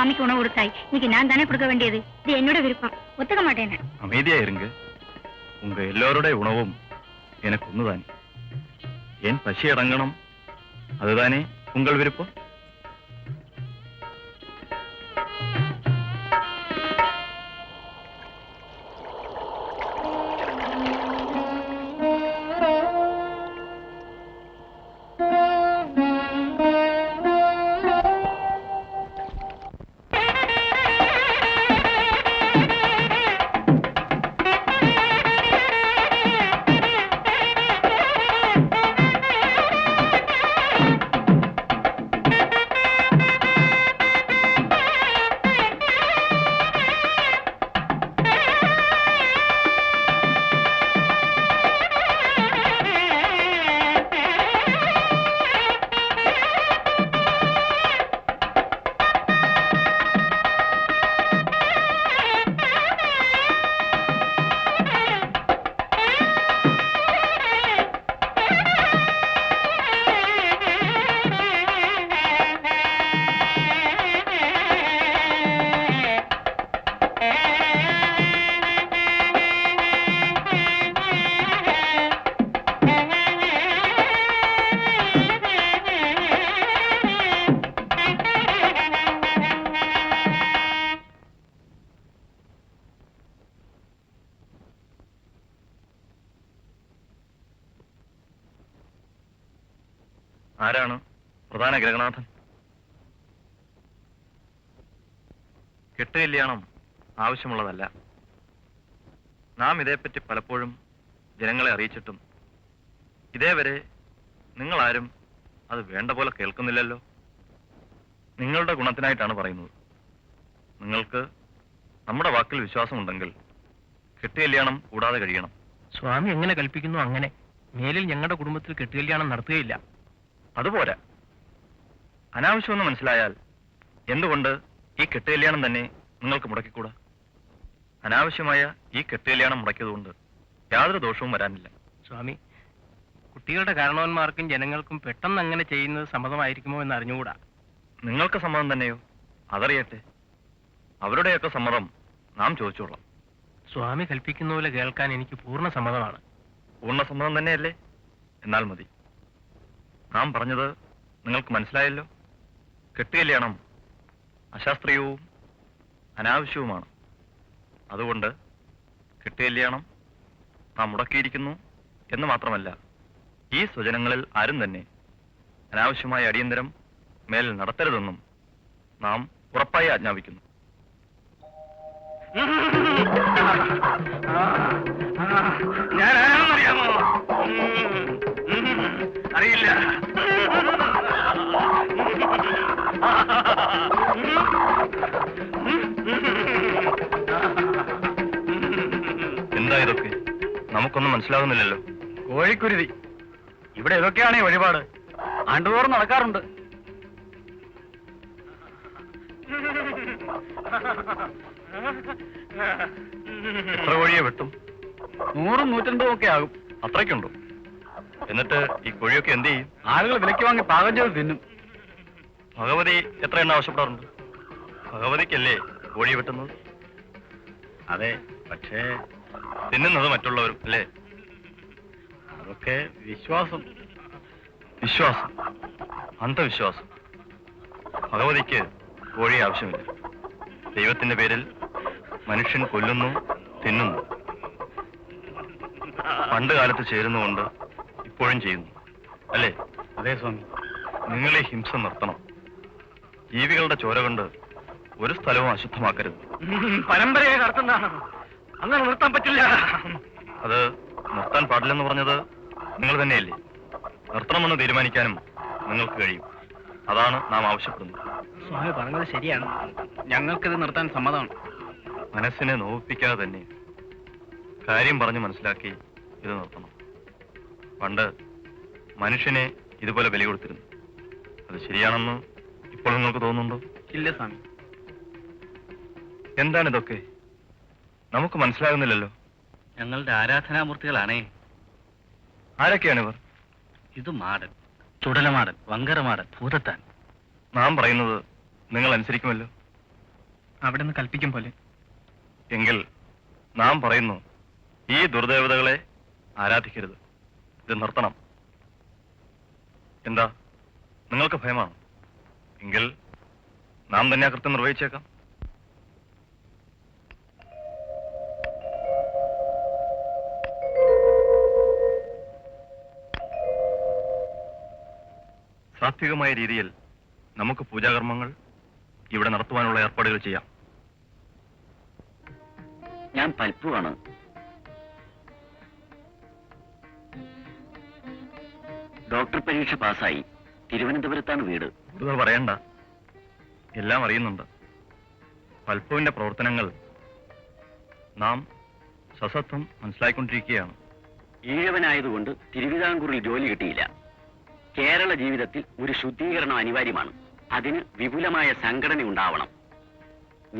சுவாமிக்கு உணவு கொடுத்தாய், இன்னைக்கு நான் தானே கொடுக்க வேண்டியது. இது என்னோட விருப்பம், ஒத்துக்க மாட்டேன். அமைதியா இருங்க. உங்க எல்லோருடைய உணவும் எனக்கு ஒண்ணுதானே. என் பசி அடங்கணும், அதுதானே உங்கள் விருப்பம். ആരാണ് പ്രധാന ഗ്രഹനാഥൻ? കെട്ടുകല്യാണം ആവശ്യമുള്ളതല്ല. നാം ഇതേപ്പറ്റി പലപ്പോഴും ജനങ്ങളെ അറിയിച്ചിട്ടും ഇതേവരെ നിങ്ങളാരും അത് വേണ്ട പോലെ കേൾക്കുന്നില്ലല്ലോ. നിങ്ങളുടെ ഗുണത്തിനായിട്ടാണ് പറയുന്നത്. നിങ്ങൾക്ക് നമ്മുടെ വാക്കിൽ വിശ്വാസമുണ്ടെങ്കിൽ കെട്ടുകല്യാണം കൂടാതെ കഴിയണം. സ്വാമി എങ്ങനെ കൽപ്പിക്കുന്നു അങ്ങനെ. മേലിൽ ഞങ്ങളുടെ കുടുംബത്തിൽ കെട്ടുകല്യാണം നടത്തുകയില്ല. അതുപോരാ, അനാവശ്യമെന്ന് മനസ്സിലായാൽ എന്തുകൊണ്ട് ഈ കെട്ടുകല്യാണം തന്നെ നിങ്ങൾക്ക് മുടക്കിക്കൂടാ? അനാവശ്യമായ ഈ കെട്ടുകല്യാണം മുടക്കിയതുകൊണ്ട് യാതൊരു ദോഷവും വരാനില്ല. സ്വാമി, കുട്ടികളുടെ കാരണവന്മാർക്കും ജനങ്ങൾക്കും പെട്ടെന്ന് അങ്ങനെ ചെയ്യുന്നത് സമ്മതമായിരിക്കുമോ എന്ന് അറിഞ്ഞുകൂടാ. നിങ്ങൾക്ക് സമ്മതം തന്നെയോ? അതറിയട്ടെ. അവരുടെയൊക്കെ സമ്മതം നാം ചോദിച്ചോളാം. സ്വാമി കൽപ്പിക്കുന്ന പോലെ കേൾക്കാൻ എനിക്ക് പൂർണ്ണ സമ്മതമാണ്. പൂർണ്ണ സമ്മതം തന്നെയല്ലേ? എന്നാൽ മതി. നാം പറഞ്ഞത് നിങ്ങൾക്ക് മനസ്സിലായല്ലോ. കെട്ടുകല്യാണം അശാസ്ത്രീയവും അനാവശ്യവുമാണ്. അതുകൊണ്ട് കെട്ടുകല്യാണം നാം മുടക്കിയിരിക്കുന്നു എന്ന് മാത്രമല്ല, ഈ സ്വജനങ്ങളിൽ ആരും തന്നെ അനാവശ്യമായ അടിയന്തരം മേൽ നടത്തരുതെന്നും നാം ഉറപ്പായി ആജ്ഞാപിക്കുന്നു. ഞാൻ ആരാണെന്നറിയാമോ? അറിയില്ല. എന്താ ഇതൊക്കെ? നമുക്കൊന്നും മനസ്സിലാകുന്നില്ലല്ലോ. കോഴിക്കുരുതി. ഇവിടെ ഇതൊക്കെയാണ് ഈ വഴിപാട്. ആണ്ടുതോറും നടക്കാറുണ്ട്. എത്ര കോഴിയെ വെട്ടും? 100, 150 ഒക്കെ ആകും. അത്രയ്ക്കുണ്ടോ? എന്നിട്ട് ഈ കോഴിയൊക്കെ എന്ത് ചെയ്യും? ആളുകൾ വിലയ്ക്ക് വാങ്ങി പാകം ചെയ്ത് തിന്നും. ഭഗവതി എത്ര എണ്ണ ആവശ്യപ്പെടാറുണ്ട്? ഭഗവതിക്കല്ലേ കോഴിയെ വെട്ടുന്നത്? അതെ, പക്ഷേ തിന്നുന്നത് മറ്റുള്ളവരും അല്ലേ? അതൊക്കെ വിശ്വാസം. വിശ്വാസം, അന്ധവിശ്വാസം. ഭഗവതിക്ക് കോഴി ആവശ്യമില്ല. ദൈവത്തിന്റെ പേരിൽ മനുഷ്യൻ കൊല്ലുന്നു, തിന്നുന്നു. പണ്ട് കാലത്ത് ചേരുന്നുകൊണ്ട് ഇപ്പോഴും ചെയ്യുന്നു അല്ലേ? അതെ സ്വാമി. നിങ്ങൾ ഈ ഹിംസ നിർത്തണം. ജീവികളുടെ ചോര കൊണ്ട് ഒരു സ്ഥലവും അശുദ്ധമാക്കരുത്. പരമ്പരയെ നടത്തുന്നതാണ്. അങ്ങനെ നിർത്താൻ പറ്റില്ല. അത് നിർത്താൻ പാടില്ലെന്ന് പറഞ്ഞത് നിങ്ങൾ തന്നെയല്ലേ? നിർത്തണമെന്ന് തീരുമാനിക്കാനും നിങ്ങൾക്ക് കഴിയും. അതാണ് നാം ആവശ്യപ്പെടുന്നത്. സ്വാമി പറഞ്ഞത് ശരിയാണ്. ഞങ്ങൾക്കിത് നിർത്താൻ സമ്മതമാണ്. മനസ്സിനെ നോവിപ്പിക്കാതെ തന്നെ കാര്യം പറഞ്ഞ് മനസ്സിലാക്കി ഇത് നിർത്തണം. പണ്ട് മനുഷ്യനെ ഇതുപോലെ ബലി കൊടുത്തിരുന്നു. അത് ശരിയാണെന്ന് ഇപ്പോൾ നിങ്ങൾക്ക് തോന്നുന്നുണ്ടോ? ഇല്ല സ്വാമി. എന്താണിതൊക്കെ? നമുക്ക് മനസ്സിലാകുന്നില്ലല്ലോ. ഞങ്ങളുടെ ആരാധനാമൂർത്തികളാണേ. ആരൊക്കെയാണിവർ? ഇത് മാടൻ, ചുടലമാടൻ, വങ്കരമാടൻ, ഭൂതത്താൻ. നാം പറയുന്നത് നിങ്ങൾ അനുസരിക്കുമല്ലോ. അവിടെ നിന്ന് കൽപ്പിക്കും പോലെ. എങ്കിൽ നാം പറയുന്നു, ഈ ദുർദേവതകളെ ആരാധിക്കരുത്. ഇത് നിർത്തണം. എന്താ, നിങ്ങൾക്ക് ഭയമാണ്? എങ്കിൽ നാം തന്നെ ആ കൃത്യം നിർവഹിച്ചേക്കാം. സാത്വികമായ രീതിയിൽ നമുക്ക് പൂജാകർമ്മങ്ങൾ ഇവിടെ നടത്തുവാനുള്ള ഏർപ്പാടുകൾ ചെയ്യാം. ഞാൻ പൽപ്പുവാണ്. ഡോക്ടർ പരീക്ഷ പാസ്സായി. തിരുവനന്തപുരത്താണ് വീട്. കൂടുതൽ പറയണ്ട, എല്ലാം അറിയുന്നുണ്ട്. പൽപ്പുവിന്റെ പ്രവർത്തനങ്ങൾ നാം സസത്വം മനസ്സിലാക്കിക്കൊണ്ടിരിക്കുകയാണ്. ഈഴവനായതുകൊണ്ട് തിരുവിതാംകൂറിൽ ജോലി കിട്ടിയില്ല. കേരള ജീവിതത്തിൽ ഒരു ശുദ്ധീകരണം അനിവാര്യമാണ്. അതിന് വിപുലമായ സംഘടന ഉണ്ടാവണം.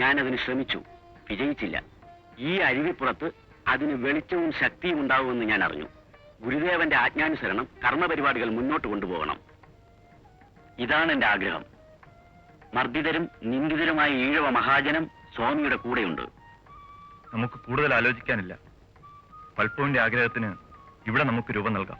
ഞാനതിന് ശ്രമിച്ചു, വിജയിച്ചില്ല. ഈ അരുവിപ്പുറത്ത് അതിന് വെളിച്ചവും ശക്തിയും ഉണ്ടാവുമെന്ന് ഞാൻ അറിഞ്ഞു. ഗുരുദേവന്റെ ആജ്ഞാനുസരണം കർമ്മപരിപാടികൾ മുന്നോട്ട് കൊണ്ടുപോകണം. ഇതാണ് എന്റെ ആഗ്രഹം. മർദ്ദിതരും നിന്ദിതരുമായ ഈഴവ മഹാജനം സ്വാമിയുടെ കൂടെയുണ്ട്. നമുക്ക് കൂടുതൽ ആലോചിക്കാനില്ല. പൽപ്പുവിന്റെ ആഗ്രഹത്തിന് ഇവിടെ നമുക്ക് രൂപം നൽകാം.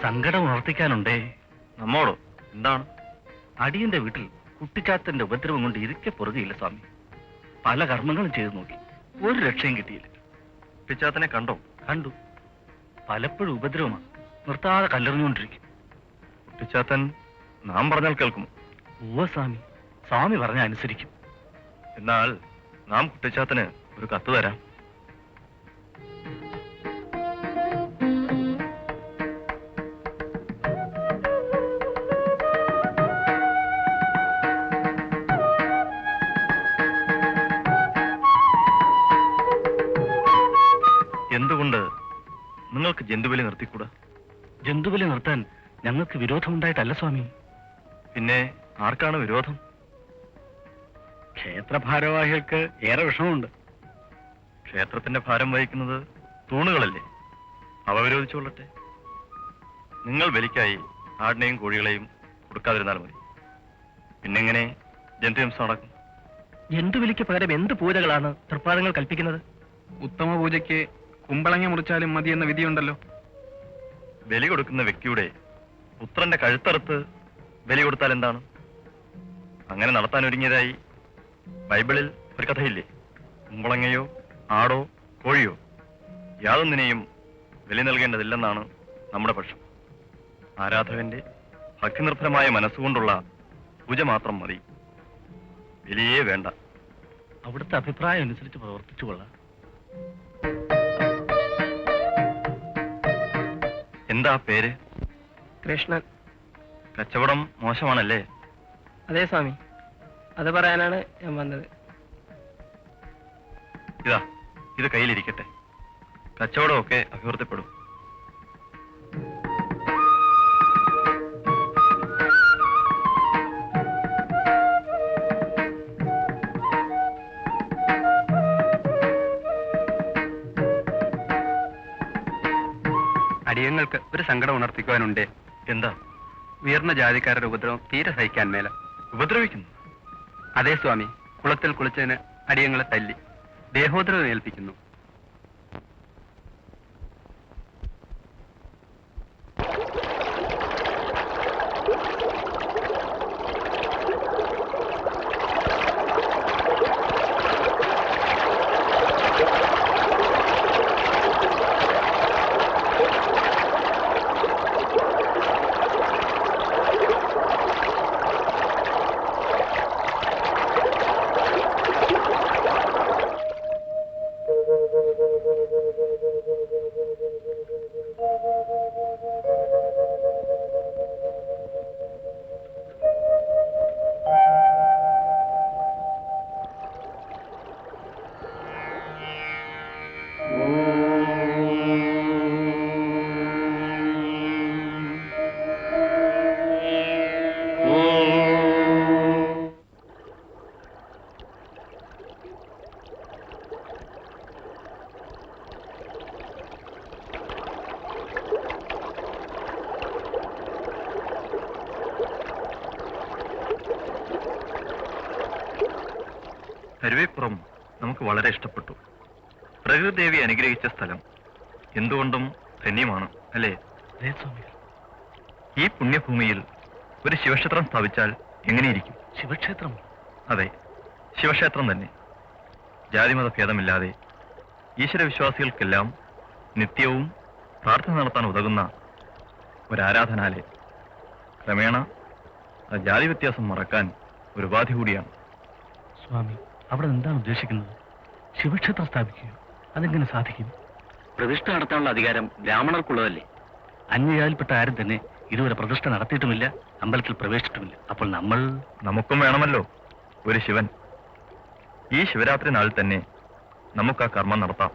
സങ്കടം ഉണർത്തിക്കാനുണ്ടേ. നമ്മോടോ? എന്താണ്? അടിയന്റെ വീട്ടിൽ കുട്ടിച്ചാത്തന്റെ ഉപദ്രവം കൊണ്ട് ഇരിക്കെ പുറകെയില്ല സ്വാമി. പല കർമ്മങ്ങളും ചെയ്തു നോക്കി, ഒരു രക്ഷയും കിട്ടിയില്ല. കുട്ടിച്ചാത്തനെ കണ്ടോ? കണ്ടു. പലപ്പോഴും ഉപദ്രവമാണ്, നിർത്താതെ കല്ലെറിഞ്ഞുകൊണ്ടിരിക്കും. കുട്ടിച്ചാത്തൻ നാം പറഞ്ഞാൽ കേൾക്കുമോ? ഓ സ്വാമി, സ്വാമി പറഞ്ഞ അനുസരിക്കും. എന്നാൽ നാം കുട്ടിച്ചാത്തന് ഒരു കത്ത് തരാം. എന്തുകൊണ്ട് നിങ്ങൾക്ക് ജന്തുബലി നിർത്തിക്കൂടാ? ജന്തുബലി നിർത്താൻ ഞങ്ങൾക്ക് വിരോധമുണ്ടായിട്ടല്ല സ്വാമി. പിന്നെ ആർക്കാണ് വിരോധം? ക്ഷേത്ര ഭാരവാഹികൾക്ക് ഏറെ വിഷമമുണ്ട്. ക്ഷേത്രത്തിന്റെ ഭാരം വഹിക്കുന്നത് തൂണുകളല്ലേ, അവ വിരോധിച്ചുകൊള്ളട്ടെ. നിങ്ങൾ ബലിക്കായി ആടിനെയും കോഴികളെയും കൊടുക്കാതിരുന്നാൽ മതി. പിന്നെങ്ങനെ ജന്തുഹിംസ നടക്കും? ജന്തുബലിക്ക് പകരം എന്ത് പൂജകളാണ് തൃപ്പാദങ്ങൾ കൽപ്പിക്കുന്നത്? ഉത്തമ പൂജയ്ക്ക് കുമ്പളങ്ങ മുറിച്ചാലും മതി എന്ന വിധിയുണ്ടല്ലോ. ബലി കൊടുക്കുന്ന വ്യക്തിയുടെ പുത്രന്റെ കഴുത്തറുത്ത് ബലി കൊടുത്താൽ എന്താണ്? അങ്ങനെ നടത്താൻ ഒരുങ്ങിയതായി ബൈബിളിൽ ഒരു കഥയില്ലേ? കുമ്പളങ്ങയോ ആടോ കോഴിയോ യാതൊന്നിനെയും ബലി നൽകേണ്ടതില്ലെന്നാണ് നമ്മുടെ പക്ഷം. ആരാധകന്റെ ഭക്തിനിർഭരമായ മനസ്സുകൊണ്ടുള്ള പൂജ മാത്രം മതി, ബലിയേ വേണ്ട. അവിടുത്തെ അഭിപ്രായം അനുസരിച്ച് പ്രവർത്തിച്ചു കൊള്ളാം. എന്താ പേര്? കൃഷ്ണൻ. കച്ചവടം മോശമാണല്ലേ? അതെ സ്വാമി, അത് പറയാനാണ് ഞാൻ വന്നത്. ഇതാ, ഇത് കയ്യിലിരിക്കട്ടെ. കച്ചവടമൊക്കെ അഭിവൃദ്ധിപ്പെടും. അടിയങ്ങൾക്ക് ഒരു സങ്കടം ഉണർത്തിക്കുവാനുണ്ട്. എന്താ? ഉയർന്ന ജാതിക്കാരുടെ ഉപദ്രവം തീരെ സഹിക്കാൻ മേല. ഉപദ്രവിക്കുന്നു? അതേ സ്വാമി, കുളത്തിൽ കുളിച്ചതിന് അടിയങ്ങളെ തല്ലി ദേഹോദ്രവം ഏൽപ്പിക്കുന്നു. കരുവേപ്പുറം നമുക്ക് വളരെ ഇഷ്ടപ്പെട്ടു. പ്രകൃതിദേവി അനുഗ്രഹിച്ച സ്ഥലം എന്തുകൊണ്ടും ധന്യമാണ്, അല്ലേ? ഈ പുണ്യഭൂമിയിൽ ഒരു ശിവക്ഷേത്രം സ്ഥാപിച്ചാൽ എങ്ങനെയിരിക്കും? ശിവക്ഷേത്രം? അതെ, ശിവക്ഷേത്രം തന്നെ. ജാതിമത ഭേദമില്ലാതെ ഈശ്വരവിശ്വാസികൾക്കെല്ലാം നിത്യവും പ്രാർത്ഥന നടത്താൻ ഉതകുന്ന ഒരാരാധനാലയം. ക്രമേണ ആ ജാതി വ്യത്യാസം മറക്കാൻ ഒരു ഉപാധി കൂടിയാണ്. സ്വാമി, അവിടെ എന്താണ് ഉദ്ദേശിക്കുന്നത്? ശിവക്ഷേത്രം സ്ഥാപിക്കുക? അതെങ്ങനെ സാധിക്കും? പ്രതിഷ്ഠ നടത്താനുള്ള അധികാരം ബ്രാഹ്മണർക്കുള്ളതല്ലേ? അന്യജാതിയിൽപ്പെട്ട ആരും തന്നെ ഇതുവരെ പ്രതിഷ്ഠ നടത്തിയിട്ടുമില്ല, അമ്പലത്തിൽ പ്രവേശിച്ചിട്ടുമില്ല. അപ്പോൾ നമുക്കും വേണമല്ലോ ഒരു ശിവൻ. ഈ ശിവരാത്രി നാളിൽ തന്നെ നമുക്ക് ആ കർമ്മം നടത്താം.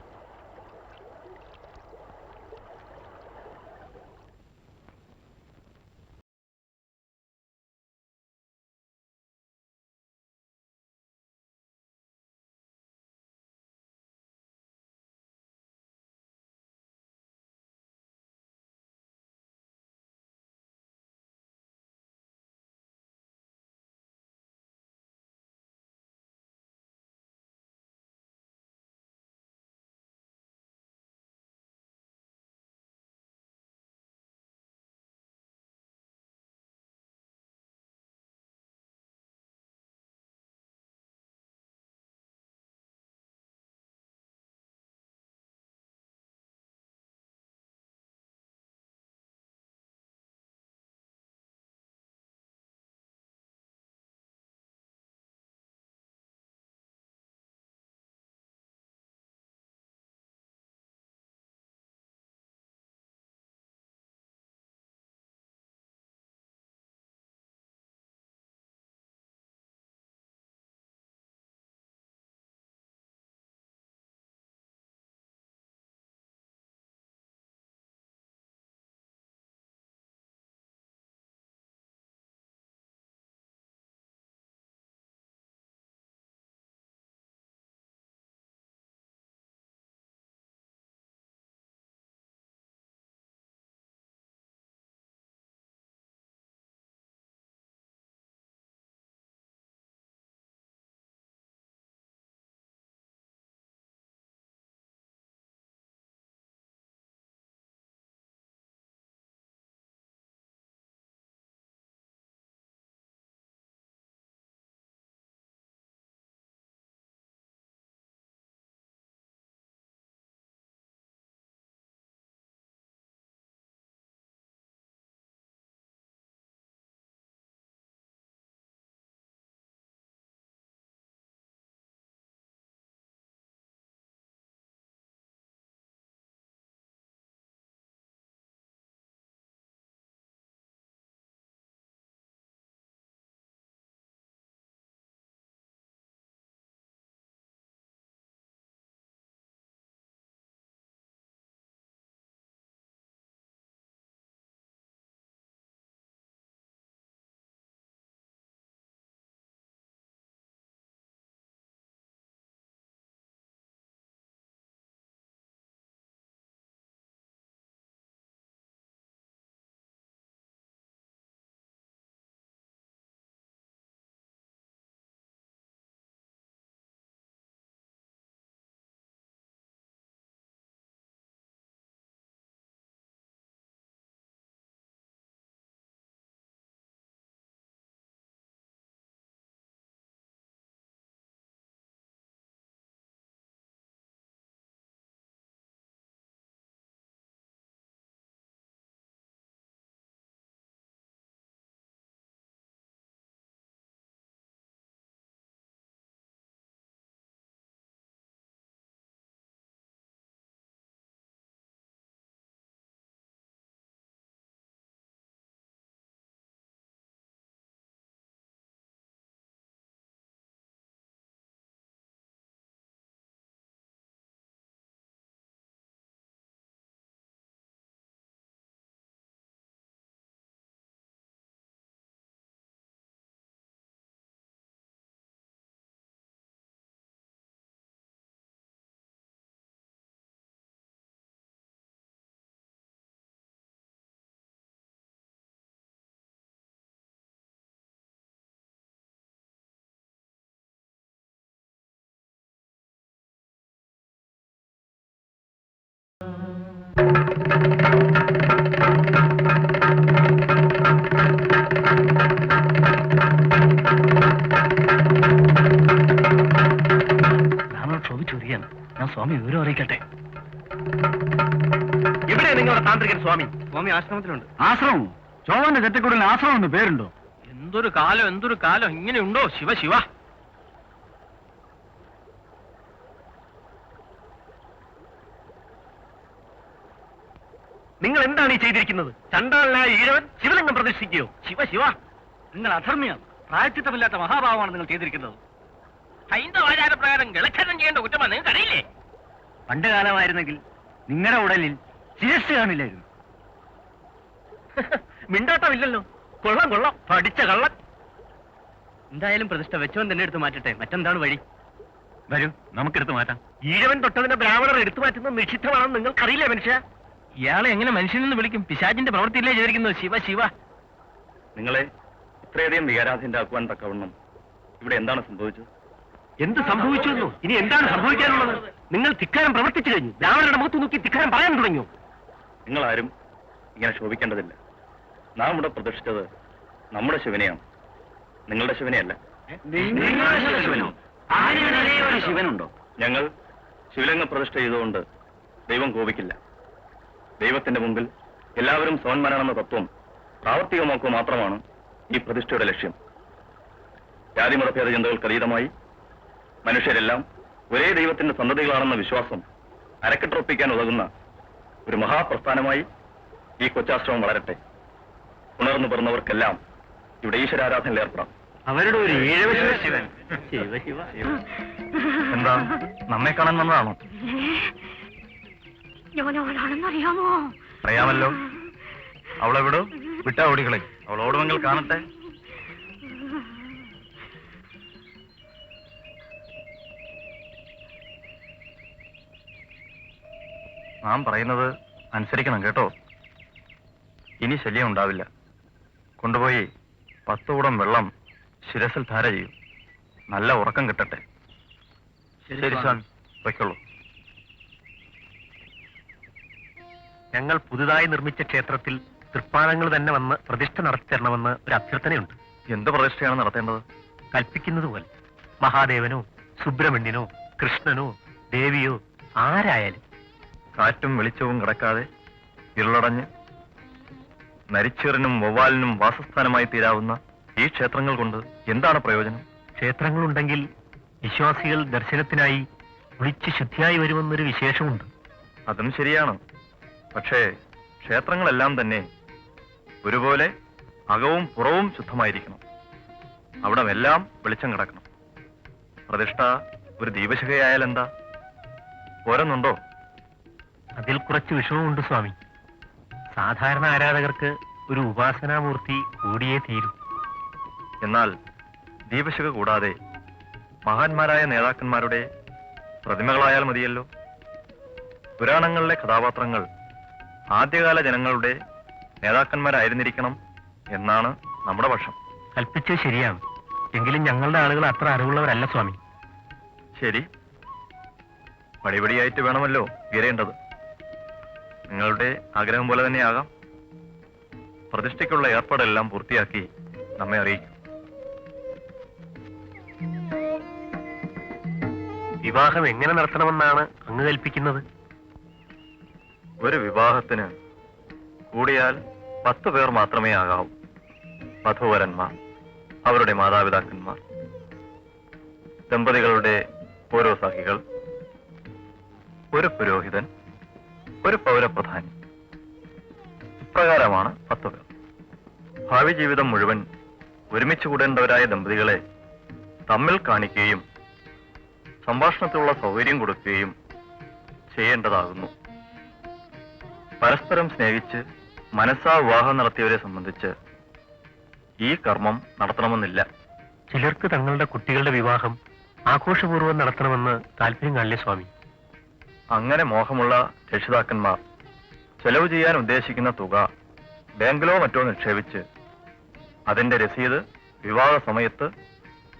സ്വാമി ആശ്രമത്തിലുണ്ട്. ആശ്രമം? ചോവന്റെ ചെറ്റക്കുടലിന് ആശ്രമം എന്ന് പേരുണ്ടോ? എന്തൊരു കാലം ഇങ്ങനെയുണ്ടോ? ശിവ ശിവ. നിങ്ങൾ എന്താണ് ഈ ചെയ്തിരിക്കുന്നത്? ചണ്ടാളനായ ഈഴവൻ ശിവലിംഗം പ്രതിഷ്ഠിക്കുകയോ? ശിവ ശിവ. നിങ്ങൾ അധർമ്മിയാണ്. പ്രായച്ചിത്തമില്ലാത്ത മഹാഭാവമാണ് നിങ്ങൾ ചെയ്തിരിക്കുന്നത്. ഹൈന്ദവ ആചാരപ്രകാരം ഗളച്ഛേദം ചെയ്യേണ്ട കുറ്റമാണ് നിങ്ങൾക്ക് അറിയില്ലേ? പണ്ട് കാലമായിരുന്നെങ്കിൽ നിങ്ങളുടെ ഉടലിൽ ശിരസ് കാണില്ലായിരുന്നു. മിണ്ടാട്ടമില്ലല്ലോ. കൊള്ളാം പഠിച്ച കള്ളൻ. എന്തായാലും പ്രതിഷ്ഠ വെച്ചവൻ തന്നെ എടുത്ത് മാറ്റട്ടെ. മറ്റെന്താണ് വഴി? വരൂ, നമുക്കെടുത്ത് മാറ്റാം. ഈഴവൻ തൊട്ടതിന്റെ ബ്രാഹ്മണർ എടുത്തു മാറ്റുന്നത് നിഷിദ്ധമാണെന്ന് നിങ്ങൾക്കറിയില്ലേ മനുഷ്യ? ഇയാളെ എങ്ങനെ മനുഷ്യനെന്ന് വിളിക്കും? പിശാചിന്റെ പ്രവൃത്തിയില്ലേ ചെയ്തിരിക്കുന്നത്? ശിവ ശിവ. നിങ്ങളെ ഇത്രയധികം വികാരാധീനരാക്കുവാൻ തക്കവണ്ണം ഇവിടെ എന്താണ് സംഭവിച്ചത്? എന്ത് സംഭവിച്ചു? ഇനി എന്താണ് സംഭവിക്കാനുള്ളത്? നിങ്ങൾ ധിക്കാരം പ്രവർത്തിച്ചു കഴിഞ്ഞു. ബ്രാഹ്മണരുടെ മുഖത്ത് നോക്കി ധിക്കാരം പറയാൻ തുടങ്ങിയോ? നിങ്ങളാരും ഇങ്ങനെ ശോഭിക്കേണ്ടതില്ല. നാം ഇവിടെ പ്രദർശിച്ചത് നമ്മുടെ ശിവനെയാണ്, നിങ്ങളുടെ ശിവനെയല്ല. ശിവനുണ്ടോ? ഞങ്ങൾ ശിവലിംഗ പ്രതിഷ്ഠ ചെയ്തുകൊണ്ട് ദൈവം കോപിക്കില്ല. ദൈവത്തിന്റെ മുമ്പിൽ എല്ലാവരും സമന്മാരാണെന്ന തത്വം പ്രാവർത്തികമാക്കുക മാത്രമാണ് ഈ പ്രതിഷ്ഠയുടെ ലക്ഷ്യം. ജാതിമതഭേദ ചിന്തകൾക്ക് അതീതമായി മനുഷ്യരെല്ലാം ഒരേ ദൈവത്തിന്റെ സന്തതികളാണെന്ന വിശ്വാസം അരക്കെട്ടുറപ്പിക്കാൻ ഉതകുന്ന ഒരു മഹാപ്രസ്ഥാനമായി ഈ കൊച്ചാശ്രമം വളരട്ടെ. ഉണർന്നു പിറന്നവർക്കെല്ലാം ഇവിടെ ഈശ്വരാരാധനയിൽ ഏർപ്പെടാം. അവരുടെ ഒരു ശിവൻ. എന്താ, നമ്മെ കാണാൻ വന്നതാണോ? ഞാനാണെന്നറിയാമോ? അറിയാമല്ലോ. അവളെവിടോ വിട്ടാ ഓടികളെ. അവൾ ഓടുമെങ്കിൽ കാണട്ടെ. നാം പറയുന്നത് അനുസരിക്കണം കേട്ടോ. ഇനി ശല്യം ഉണ്ടാവില്ല. കൊണ്ടുപോയി 10 കുടം വെള്ളം ശിരസിൽ ധാര ചെയ്യും. നല്ല ഉറക്കം കിട്ടട്ടെ. ശരി സാൻ, വയ്ക്കുള്ളൂ. ഞങ്ങൾ പുതുതായി നിർമ്മിച്ച ക്ഷേത്രത്തിൽ തൃപ്പാദങ്ങൾ തന്നെ വന്ന് പ്രതിഷ്ഠ നടത്തി തരണമെന്ന് ഒരു അഭ്യർത്ഥനയുണ്ട്. എന്ത് പ്രതിഷ്ഠയാണ് നടത്തേണ്ടത്? കൽപ്പിക്കുന്നത് പോലെ. മഹാദേവനോ സുബ്രഹ്മണ്യനോ കൃഷ്ണനോ ദേവിയോ ആരായാലും. കാറ്റും വെളിച്ചവും കിടക്കാതെ ഇരുളടഞ്ഞ് നരിച്ചീറിനും വവ്വാലിനും വാസസ്ഥാനമായി തീരാവുന്ന ഈ ക്ഷേത്രങ്ങൾ കൊണ്ട് എന്താണ് പ്രയോജനം? ക്ഷേത്രങ്ങളുണ്ടെങ്കിൽ വിശ്വാസികൾ ദർശനത്തിനായി കുളിച്ച് ശുദ്ധിയായി വരുമെന്നൊരു വിശേഷമുണ്ട്. അതും ശരിയാണ്. പക്ഷേ ക്ഷേത്രങ്ങളെല്ലാം തന്നെ ഒരുപോലെ അകവും പുറവും ശുദ്ധമായിരിക്കണം. അവിടമെല്ലാം വെളിച്ചം കിടക്കണം. പ്രതിഷ്ഠ ഒരു ദീപശിഖയായാൽ എന്താ? പോരെന്നുണ്ടോ? അതിൽ കുറച്ച് വിഷമമുണ്ട് സ്വാമി. സാധാരണ ആരാധകർക്ക് ഒരു ഉപാസനാമൂർത്തി കൂടിയേ തീരൂ. എന്നാൽ ദീപശിഖ കൂടാതെ മഹാന്മാരായ നേതാക്കന്മാരുടെ പ്രതിമകളായാൽ മതിയല്ലോ. പുരാണങ്ങളിലെ കഥാപാത്രങ്ങൾ ആദ്യകാല ജനങ്ങളുടെ നേതാക്കന്മാരായിരുന്നിരിക്കണം എന്നാണ് നമ്മുടെ പക്ഷം. കൽപ്പിച്ചത് ശരിയാണ്. എങ്കിലും ഞങ്ങളുടെ ആളുകൾ അത്ര അറിവുള്ളവരല്ല സ്വാമി. ശരി, പടിപടിയായിട്ട് വേണമല്ലോ ഉയരേണ്ടത്. നിങ്ങളുടെ ആഗ്രഹം പോലെ തന്നെയാകാം. പ്രതിഷ്ഠയ്ക്കുള്ള ഏർപ്പാടെല്ലാം പൂർത്തിയാക്കി നമ്മെ അറിയിക്കും. വിവാഹം എങ്ങനെ നടത്തണമെന്നാണ് അങ്ങ് കൽപ്പിക്കുന്നത്? ഒരു വിവാഹത്തിന് കൂടിയാൽ 10 പേർ മാത്രമേ ആകാവൂ. വധൂവരന്മാർ, അവരുടെ മാതാപിതാക്കന്മാർ, ദമ്പതികളുടെ ഓരോ സഖികൾ, ഒരു പുരോഹിതൻ, ഒരു പൗരപ്രധാനി. ഇപ്രകാരമാണ് 10 പേർ. ഭാവി ജീവിതം മുഴുവൻ ഒരുമിച്ച് കൂടേണ്ടവരായ ദമ്പതികളെ തമ്മിൽ കാണിക്കുകയും സംഭാഷണത്തിലുള്ള സൗകര്യം കൊടുക്കുകയും ചെയ്യേണ്ടതാകുന്നു. പരസ്പരം സ്നേഹിച്ച് മനസ്സാ വിവാഹം നടത്തിയവരെ സംബന്ധിച്ച് ഈ കർമ്മം നടത്തണമെന്നില്ല. ചിലർക്ക് തങ്ങളുടെ കുട്ടികളുടെ വിവാഹം ആഘോഷപൂർവ്വം നടത്തണമെന്ന് താല്പര്യം കാണില്ലേ സ്വാമി? അങ്ങനെ മോഹമുള്ള രക്ഷിതാക്കന്മാർ ചെലവ് ചെയ്യാൻ ഉദ്ദേശിക്കുന്ന തുക ബാങ്കിലോ മറ്റോ നിക്ഷേപിച്ച് അതിന്റെ രസീത് വിവാഹ സമയത്ത്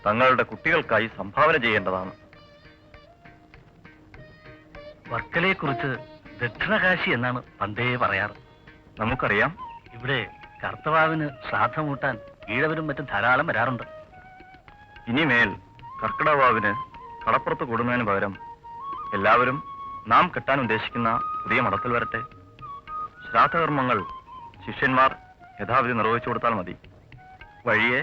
തങ്ങളുടെ കുട്ടികൾക്കായി സംഭാവന ചെയ്യേണ്ടതാണ്. വർക്കലയെക്കുറിച്ച് ദക്ഷിണകാശി എന്നാണ് പണ്ടേ പറയാറ്. നമുക്കറിയാം. ഇവിടെ കർത്തവാവിന് ശ്രാദ്ധമൂട്ടാൻ ഈഴവരും മറ്റും ധാരാളം വരാറുണ്ട്. ഇനിമേൽ കർക്കിടവാവിന് കടപ്പുറത്ത് കൂടുന്നതിന് പകരം എല്ലാവരും നാം കെട്ടാൻ ഉദ്ദേശിക്കുന്ന പുതിയ മഠത്തിൽ വരട്ടെ. ശ്രാദ്ധകർമ്മങ്ങൾ ശിഷ്യന്മാർ യഥാവിധി നിർവഹിച്ചു കൊടുത്താൽ മതി. വഴിയെ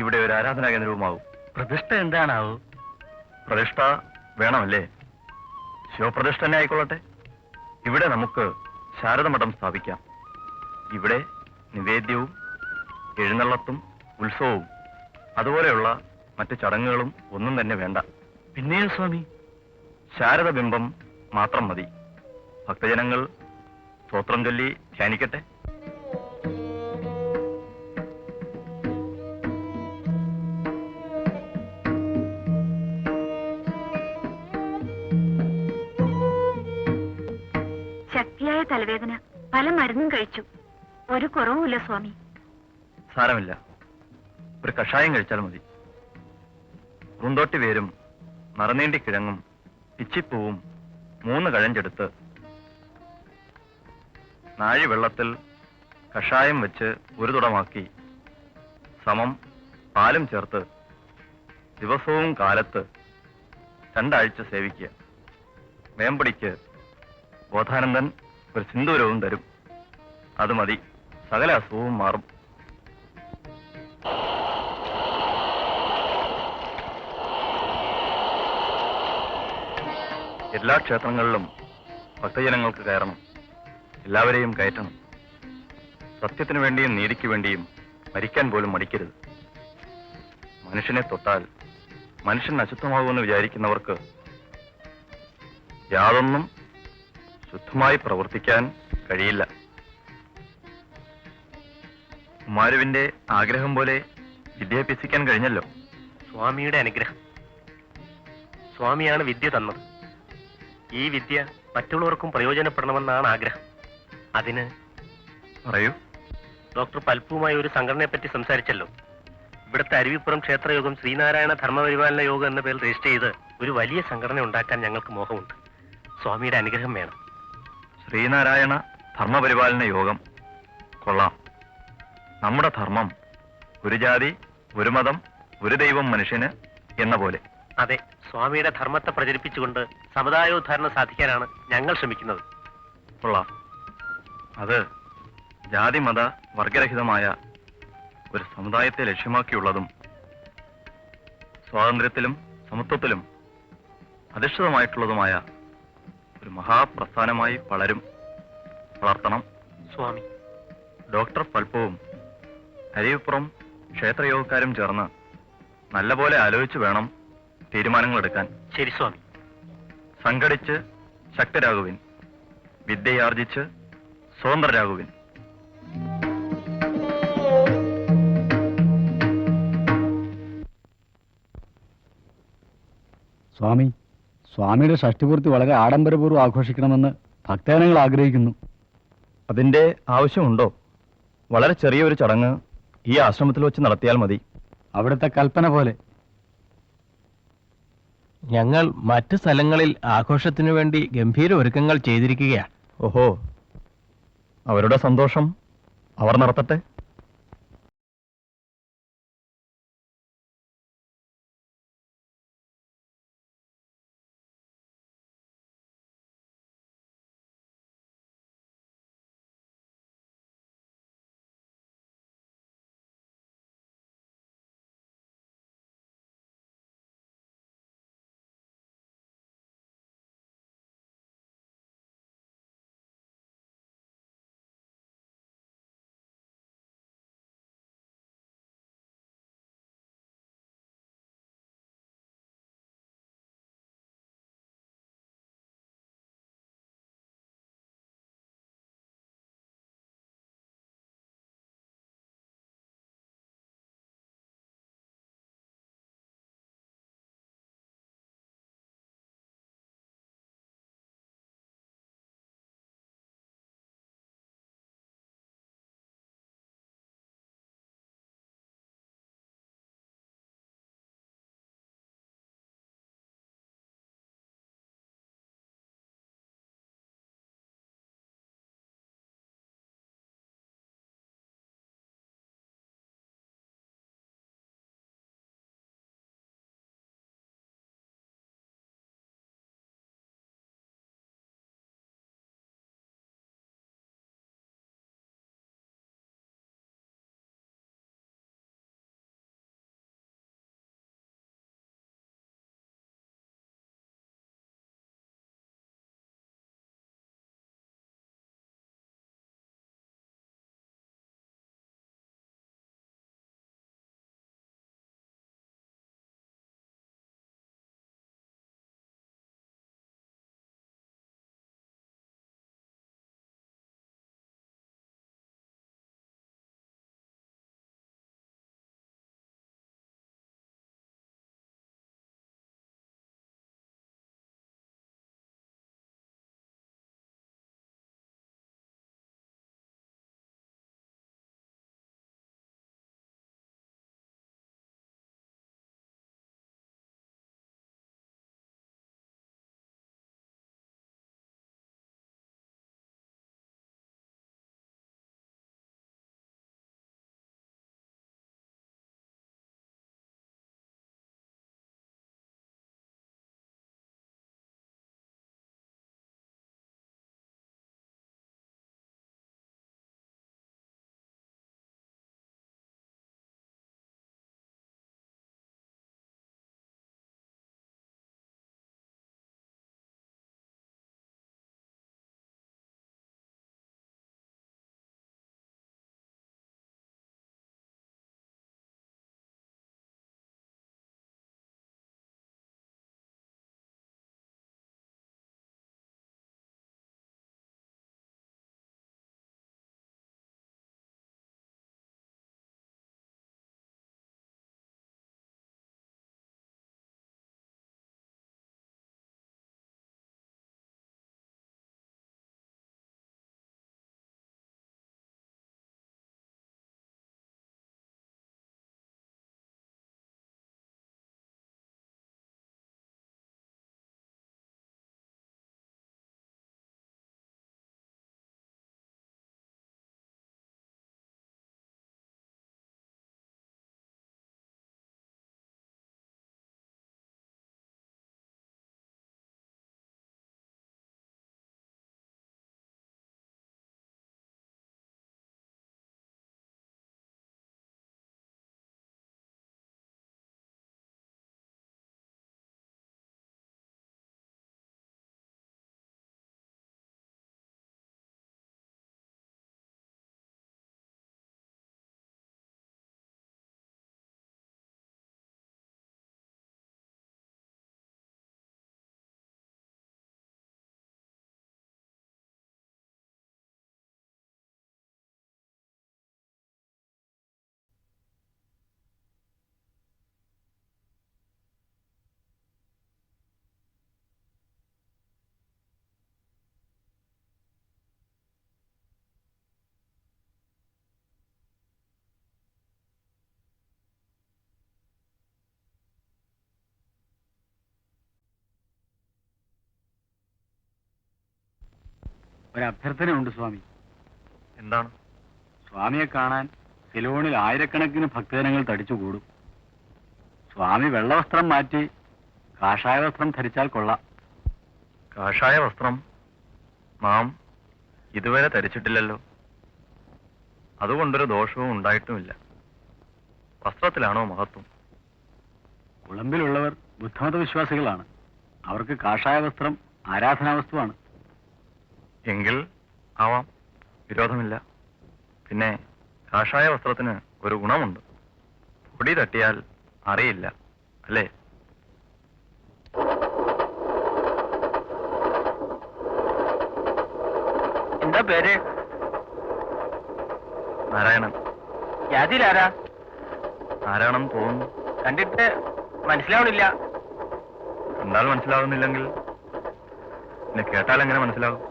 ഇവിടെ ഒരു ആരാധനാ കേന്ദ്രവുമാവും. പ്രതിഷ്ഠ എന്താണാവൂ? പ്രതിഷ്ഠ വേണമല്ലേ? ശിവപ്രതിഷ്ഠ തന്നെ ആയിക്കൊള്ളട്ടെ. ഇവിടെ നമുക്ക് ശാരദമഠം സ്ഥാപിക്കാം. ഇവിടെ നിവേദ്യവും എഴുന്നള്ളത്തും ഉത്സവവും അതുപോലെയുള്ള മറ്റ് ചടങ്ങുകളും ഒന്നും തന്നെ വേണ്ട. പിന്നെയോ സ്വാമി? ശാരദ ബിംബം മാത്രം മതി. ഭക്തജനങ്ങൾ സ്തോത്രം ചൊല്ലി ധ്യാനിക്കട്ടെ. ശക്തിയായ തലവേദന, പല മരുന്നും കഴിച്ചു, ഒരു കുറവുമില്ല സ്വാമി. സാരമില്ല, ഒരു കഷായം കഴിച്ചാൽ മതി. കുറുന്തോട്ടി വേരും നറുനീണ്ടി കിഴങ്ങും പിച്ചിപ്പൂവും 3 കഴഞ്ചെടുത്ത് നാഴി വെള്ളത്തിൽ കഷായം വെച്ച് ഒരു തുടമാക്കി സമം പാലും ചേർത്ത് ദിവസവും കാലത്ത് 2 ആഴ്ച സേവിക്കുക. വേമ്പടിക്ക് ബോധാനന്ദൻ ഒരു സിന്ദൂരവും തരും. അത് മതി, സകല അസുഖവും മാറും. എല്ലാ ക്ഷേത്രങ്ങളിലും ഭക്തജനങ്ങൾക്ക് കയറണം. എല്ലാവരെയും കയറ്റണം. സത്യത്തിനു വേണ്ടിയും നീതിക്ക് വേണ്ടിയും മരിക്കാൻ പോലും മടിക്കരുത്. മനുഷ്യനെ തൊട്ടാൽ മനുഷ്യൻ അശുദ്ധമാകുമെന്ന് വിചാരിക്കുന്നവർക്ക് യാതൊന്നും ശുദ്ധമായി പ്രവർത്തിക്കാൻ കഴിയില്ല. കുമാരുവിന്റെ ആഗ്രഹം പോലെ വിദ്യ അഭ്യസിക്കാൻ കഴിഞ്ഞല്ലോ. സ്വാമിയുടെ അനുഗ്രഹം. സ്വാമിയാണ് വിദ്യ തന്നത്. ഈ വിദ്യ മറ്റുള്ളവർക്കും പ്രയോജനപ്പെടണമെന്നാണ് ആഗ്രഹം. അതിന് പറയൂ. ഡോക്ടർ പൽപ്പുമായി ഒരു സംഘടനയെപ്പറ്റി സംസാരിച്ചല്ലോ. ഇവിടുത്തെ അരുവിപ്പുറം ക്ഷേത്രയോഗം ശ്രീനാരായണ ധർമ്മപരിപാലന യോഗം എന്ന പേരിൽ രജിസ്റ്റർ ചെയ്ത് ഒരു വലിയ സംഘടന ഉണ്ടാക്കാൻ ഞങ്ങൾക്ക് മോഹമുണ്ട്. സ്വാമിയുടെ അനുഗ്രഹം വേണം. ശ്രീനാരായണ ധർമ്മപരിപാലന യോഗം കൊള്ളാം. നമ്മുടെ ധർമ്മം ഒരു ജാതി, ഒരു മതം, ഒരു ദൈവം മനുഷ്യന് എന്ന പോലെ. അതെ, സ്വാമിയുടെ ധർമ്മത്തെ പ്രചരിപ്പിച്ചുകൊണ്ട് സമുദായോദ്ധാരണം സാധിക്കാനാണ് ഞങ്ങൾ ശ്രമിക്കുന്നത്. കൊള്ളാം. അത് ജാതി മത വർഗരഹിതമായ ഒരു സമുദായത്തെ ലക്ഷ്യമാക്കിയുള്ളതും സ്വാതന്ത്ര്യത്തിലും സമത്വത്തിലും അധിഷ്ഠിതമായിട്ടുള്ളതുമായ ഒരു മഹാപ്രസ്ഥാനമായി വളർത്തണം. സ്വാമി, ഡോക്ടർ പൽപ്പവും അരിവിപ്പുറം ക്ഷേത്രയോഗക്കാരും ചേർന്ന് നല്ലപോലെ ആലോചിച്ചു വേണം തീരുമാനങ്ങൾ എടുക്കാൻ. ശരി സ്വാമി. സംഘടിച്ച് ശക്തരാകുവിൻ, വിദ്യയാർജിച്ച് സ്വതന്ത്രരാകുവിൻ. സ്വാമിയുടെ ഷഷ്ടിപൂർത്തി വളരെ ആഡംബരപൂർവ്വം ആഘോഷിക്കണമെന്ന് ഭക്തജനങ്ങൾ ആഗ്രഹിക്കുന്നു. അതിന്റെ ആവശ്യമുണ്ടോ? വളരെ ചെറിയൊരു ചടങ്ങ് ഈ ആശ്രമത്തിൽ വെച്ച് നടത്തിയാൽ മതി. അവിടുത്തെ കൽപ്പന പോലെ. ഞങ്ങൾ മറ്റ് സ്ഥലങ്ങളിൽ ആഘോഷത്തിനു വേണ്ടി ഗംഭീര ഒരുക്കങ്ങൾ ചെയ്തിരിക്കുകയാണ്. ഓഹോ, അവരുടെ സന്തോഷം അവർ നടത്തട്ടെ. ഒരഭ്യർത്ഥനയുണ്ട് സ്വാമി. എന്താണ്? സ്വാമിയെ കാണാൻ സിലോണിൽ ആയിരക്കണക്കിന് ഭക്തജനങ്ങൾ തടിച്ചുകൂടും. സ്വാമി വെള്ളവസ്ത്രം മാറ്റി കാഷായ വസ്ത്രം ധരിച്ചാൽ കൊള്ളാം. കാഷായ വസ്ത്രം നാം ഇതുവരെ ധരിച്ചിട്ടില്ലല്ലോ. അതുകൊണ്ടൊരു ദോഷവും ഉണ്ടായിട്ടുമില്ല. വസ്ത്രത്തിലാണോ മഹത്വം? കുളമ്പിലുള്ളവർ ബുദ്ധമത വിശ്വാസികളാണ്. അവർക്ക് കാഷായ വസ്ത്രം ആരാധനാവസ്തുവാണ്. എങ്കിൽ ആവാം, വിരോധമില്ല. പിന്നെ കാഷായ വസ്ത്രത്തിന് ഒരു ഗുണമുണ്ട്. പൊടി തട്ടിയാൽ അറിയില്ല, അല്ലേ? എന്താ പേര്? നാരായണൻ. യാതിലാരാ? നാരായണൻ തോന്നുന്നു. കണ്ടിട്ട് മനസ്സിലാവണില്ല. കണ്ടാൽ മനസ്സിലാകുന്നില്ലെങ്കിൽ പിന്നെ കേട്ടാൽ എങ്ങനെ മനസ്സിലാകും?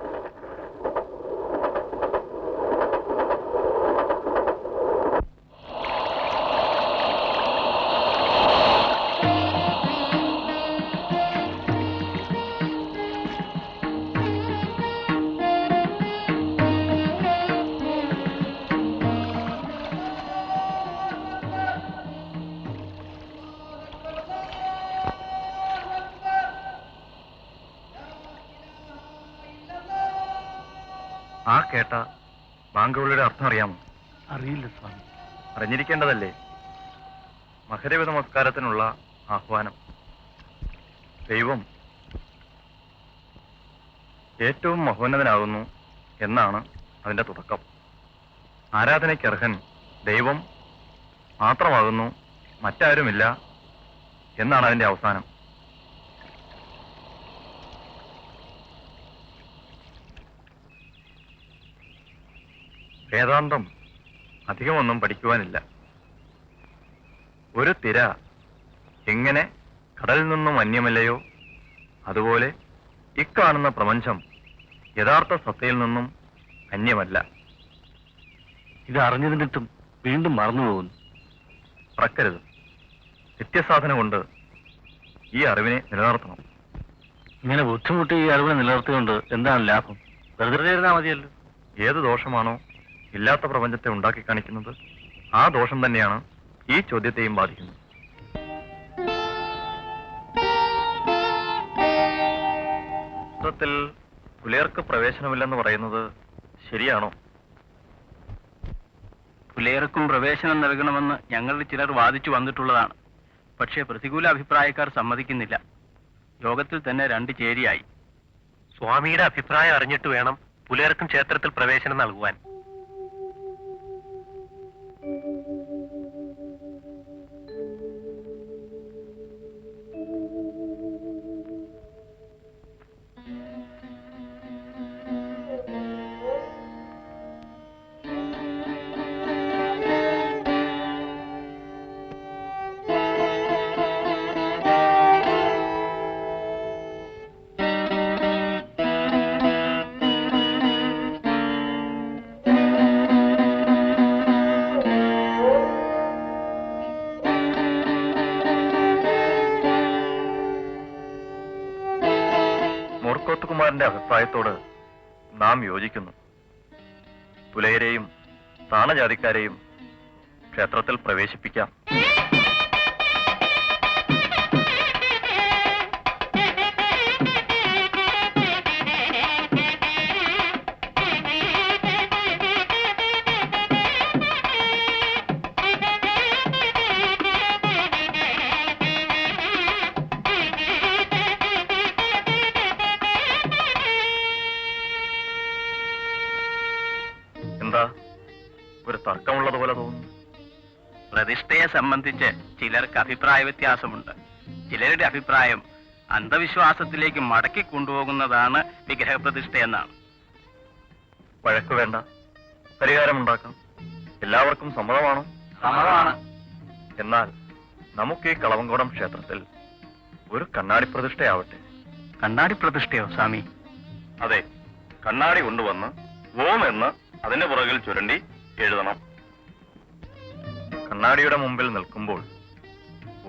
ആ കേട്ട ബാങ്കുകളുടെ അർത്ഥം അറിയാമോ? അറിയില്ല സ്വാമി. അറിഞ്ഞിരിക്കേണ്ടതല്ലേ? മകരവ നമസ്കാരത്തിനുള്ള ആഹ്വാനം. ദൈവം ഏറ്റവും മഹോന്നതനാകുന്നു എന്നാണ് അതിന്റെ തുടക്കം. ആരാധനയ്ക്കർഹൻ ദൈവം മാത്രമാകുന്നു, മറ്റാരുമില്ല എന്നാണ് അതിന്റെ അവസാനം. വേദാന്തം അധികമൊന്നും പഠിക്കുവാനില്ല. ഒരു തിര എങ്ങനെ കടലിൽ നിന്നും അന്യമല്ലയോ, അതുപോലെ ഇക്കാണുന്ന പ്രപഞ്ചം യഥാർത്ഥ സത്തയിൽ നിന്നും അന്യമല്ല. ഇത് അറിഞ്ഞതിട്ടും വീണ്ടും മറന്നുപോകുന്നു. മറക്കരുത്. നിത്യസാധന കൊണ്ട് ഈ അറിവിനെ നിലനിർത്തണം. ഇങ്ങനെ ബുദ്ധിമുട്ടി ഈ അറിവിനെ നിലനിർത്തിക്കൊണ്ട് എന്താണ് ലാഭം? വെറുതെ ഇരുന്നാൽ മതിയല്ലോ. ഏത് ദോഷമാണോ ഇല്ലാത്ത പ്രപഞ്ചത്തെ ഉണ്ടാക്കി കാണിക്കുന്നത്, ആ ദോഷം തന്നെയാണ് ഈ ചോദ്യത്തെയും ബാധിക്കുന്നത്. ത്തിൽ പുലയർക്ക് പ്രവേശനമില്ലെന്ന് പറയുന്നത് ശരിയാണോ? പുലയർക്കും പ്രവേശനം നൽകണമെന്ന് ഞങ്ങളിൽ ചിലർ വാദിച്ചു വന്നിട്ടുള്ളതാണ്. പക്ഷേ പ്രതികൂല അഭിപ്രായക്കാർ സമ്മതിക്കുന്നില്ല. യോഗത്തിൽ തന്നെ 2 ചേരിയായി. സ്വാമിയുടെ അഭിപ്രായം അറിഞ്ഞിട്ട് വേണം പുലയർക്കും ക്ഷേത്രത്തിൽ പ്രവേശനം നൽകുവാൻ. മൂർക്കോത്തുകുമാരന്റെ അഭിപ്രായത്തോട് നാം യോജിക്കുന്നു. പുലയരെയും താണജാതിക്കാരെയും ക്ഷേത്രത്തിൽ പ്രവേശിപ്പിക്കാം. എന്താ ഒരു തർക്കമുള്ളതുപോലെ തോന്നുന്നു? പ്രതിഷ്ഠയെ സംബന്ധിച്ച് ചിലർക്ക് അഭിപ്രായ വ്യത്യാസമുണ്ട്. ചിലരുടെ അഭിപ്രായം അന്ധവിശ്വാസത്തിലേക്ക് മടക്കി കൊണ്ടുപോകുന്നതാണ് വിഗ്രഹപ്രതിഷ്ഠയെന്നാണ്. വഴക്ക് വേണ്ട, പരിഹാരമുണ്ടാക്കാം. എല്ലാവർക്കും സമ്മതമാണോ? സമ്മതമാണ്. എന്നാൽ നമുക്ക് ഈ കളവങ്കോടം ക്ഷേത്രത്തിൽ ഒരു കണ്ണാടി പ്രതിഷ്ഠയാവട്ടെ. കണ്ണാടി പ്രതിഷ്ഠയോ സ്വാമി? അതെ, കണ്ണാടി കൊണ്ടുവന്ന് ഓം എന്ന് അതിന്റെ പുറകിൽ ചുരണ്ടി എഴുതണം. കണ്ണാടിയുടെ മുമ്പിൽ നിൽക്കുമ്പോൾ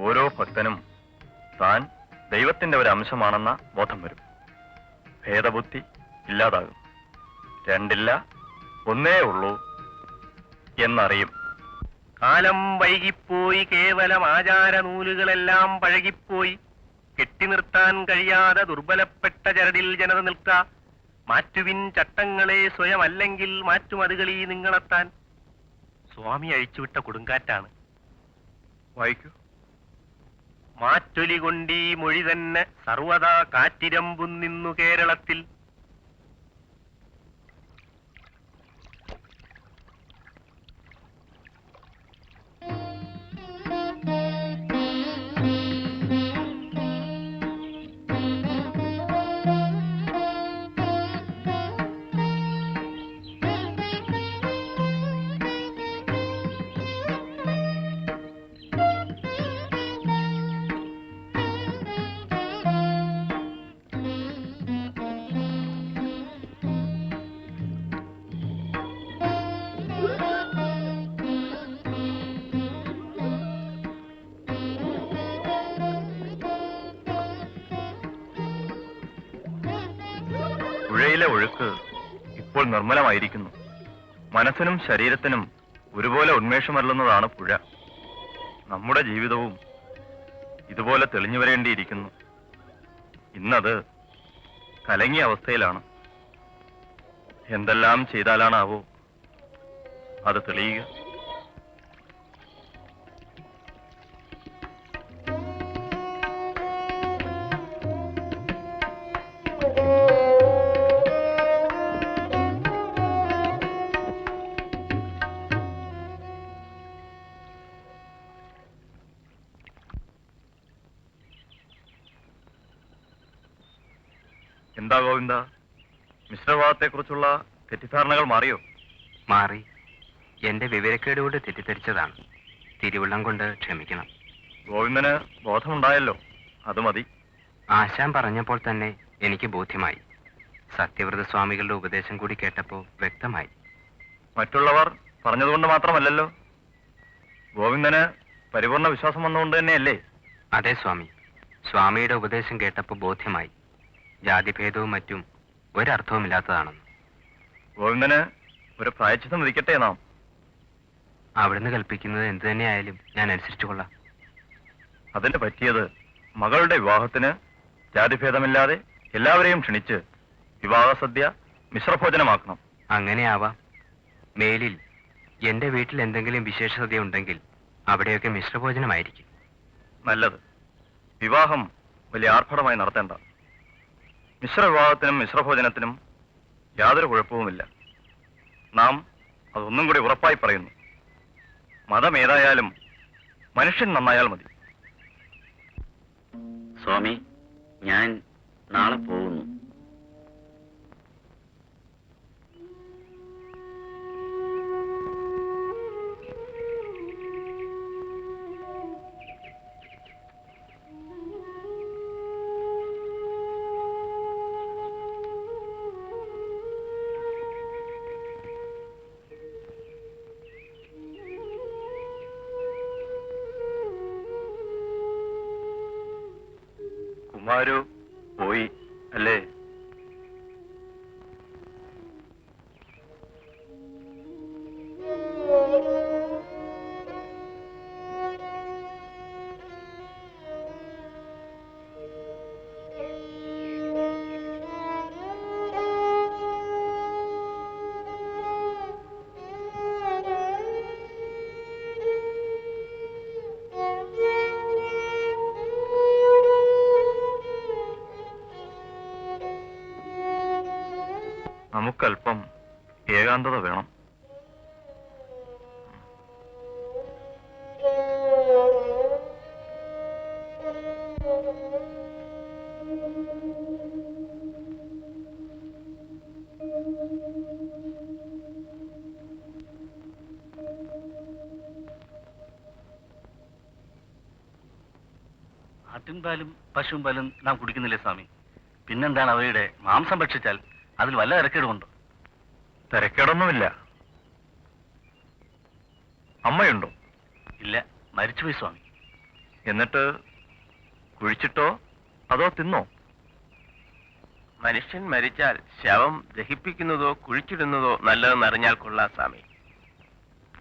ഓരോ ഭക്തനും താൻ ദൈവത്തിന്റെ ഒരു അംശമാണെന്ന ബോധം വരും. ഭേദബുദ്ധി ഇല്ലാതാകും. രണ്ടില്ല, ഒന്നേ ഉള്ളൂ എന്നറിയും. കാലം വൈകിപ്പോയി, കേവലം ആചാര നൂലുകളെല്ലാം പഴകിപ്പോയി, കെട്ടി നിർത്താൻ കഴിയാതെ ദുർബലപ്പെട്ട ചരടിൽ ജനത നിൽക്ക. മാറ്റുവിൻ ചട്ടങ്ങളെ സ്വയം, അല്ലെങ്കിൽ മാറ്റുമതുകളീ നിങ്ങളെത്താൻ. സ്വാമി അഴിച്ചുവിട്ട കൊടുങ്കാറ്റാണ്. വായിക്കൂ. മാറ്റൊലി കൊണ്ടീ മൊഴി തന്നെ സർവദാ കാറ്റിരമ്പും നിന്നു കേരളത്തിൽ. പുഴയിലെ ഒഴുക്ക് ഇപ്പോൾ നിർമ്മലമായിരിക്കുന്നു. മനസ്സിനും ശരീരത്തിനും ഒരുപോലെ ഉന്മേഷമരുളുന്നതാണ് പുഴ. നമ്മുടെ ജീവിതവും ഇതുപോലെ തെളിഞ്ഞു വരേണ്ടിയിരിക്കുന്നു. ഇന്നത് കലങ്ങിയ അവസ്ഥയിലാണ്. എന്തെല്ലാം ചെയ്താലാണാവോ അത് തെളിയുക? എന്താ ഗോവിന്ദ, മിശ്രവാദത്തെക്കുറിച്ചുള്ള തെറ്റിദ്ധാരണകൾ മാറിയോ? മാറി. എന്റെ വിവരക്കേട് കൊണ്ട് തെറ്റിദ്ധരിച്ചതാണ്. തിരുവുള്ളം കൊണ്ട് ക്ഷമിക്കണം. ഗോവിന്ദന് ബോധമുണ്ടായല്ലോ, അത് മതി. ആശാൻ പറഞ്ഞപ്പോൾ തന്നെ എനിക്ക് ബോധ്യമായി. സത്യവ്രത സ്വാമികളുടെ ഉപദേശം കൂടി കേട്ടപ്പോൾ വ്യക്തമായി. മറ്റുള്ളവർ പറഞ്ഞതുകൊണ്ട് മാത്രമല്ലല്ലോ, ഗോവിന്ദന് പരിപൂർണ വിശ്വാസം വന്നുകൊണ്ട് തന്നെയല്ലേ? അതെ സ്വാമി, സ്വാമിയുടെ ഉപദേശം കേട്ടപ്പോൾ ബോധ്യമായി. ജാതിഭേദവും മറ്റും ഒരർത്ഥവുമില്ലാത്തതാണെന്ന്. ഗോവിന്ദന് ഒരു പ്രായശ്ചിത്തം വിധിക്കട്ടെ നാം. അവിടുന്ന് കൽപ്പിക്കുന്നത് എന്തു തന്നെയായാലും ഞാൻ അനുസരിച്ചു കൊള്ളാം. അതിന് പറ്റിയത് മകളുടെ വിവാഹത്തിന് ജാതിഭേദമില്ലാതെ എല്ലാവരെയും ക്ഷണിച്ച് വിവാഹസദ്യ മിശ്രഭോജനമാക്കണം. അങ്ങനെയാവാം. മേലിൽ എന്റെ വീട്ടിൽ എന്തെങ്കിലും വിശേഷ സദ്യ ഉണ്ടെങ്കിൽ അവിടെയൊക്കെ മിശ്രഭോജനമായിരിക്കും. നല്ലത്. വിവാഹം വലിയ ആർഭാടമായി നടത്തേണ്ട. മിശ്രവിവാഹത്തിനും മിശ്രഭോജനത്തിനും യാതൊരു കുഴപ്പവുമില്ല. നാം അതൊന്നും കൂടി ഉറപ്പായി പറയുന്നു. മതം ഏതായാലും മനുഷ്യൻ നന്നായാൽ മതി. സ്വാമി, ഞാൻ നാളെ പോകുന്നു. കുമാരു പോയി അല്ലേ? നമുക്കല്പം ഏകാന്തത വേണം. ആട്ടിൻപാലും പശുവും പാലും നാം കുടിക്കുന്നില്ലേ സ്വാമി? പിന്നെന്താണ് അവയുടെ മാംസം ഭക്ഷിച്ചാൽ അതിൽ വല്ല തിരക്കേടുമുണ്ടോ? തിരക്കേടൊന്നുമില്ല. അമ്മയുണ്ടോ? ഇല്ല, മരിച്ചുപോയി സ്വാമി. എന്നിട്ട് കുഴിച്ചിട്ടോ അതോ തിന്നോ? മനുഷ്യൻ മരിച്ചാൽ ശവം ദഹിപ്പിക്കുന്നതോ കുഴിച്ചിടുന്നതോ നല്ലതെന്നറിഞ്ഞാൽ കൊള്ളാം സ്വാമി.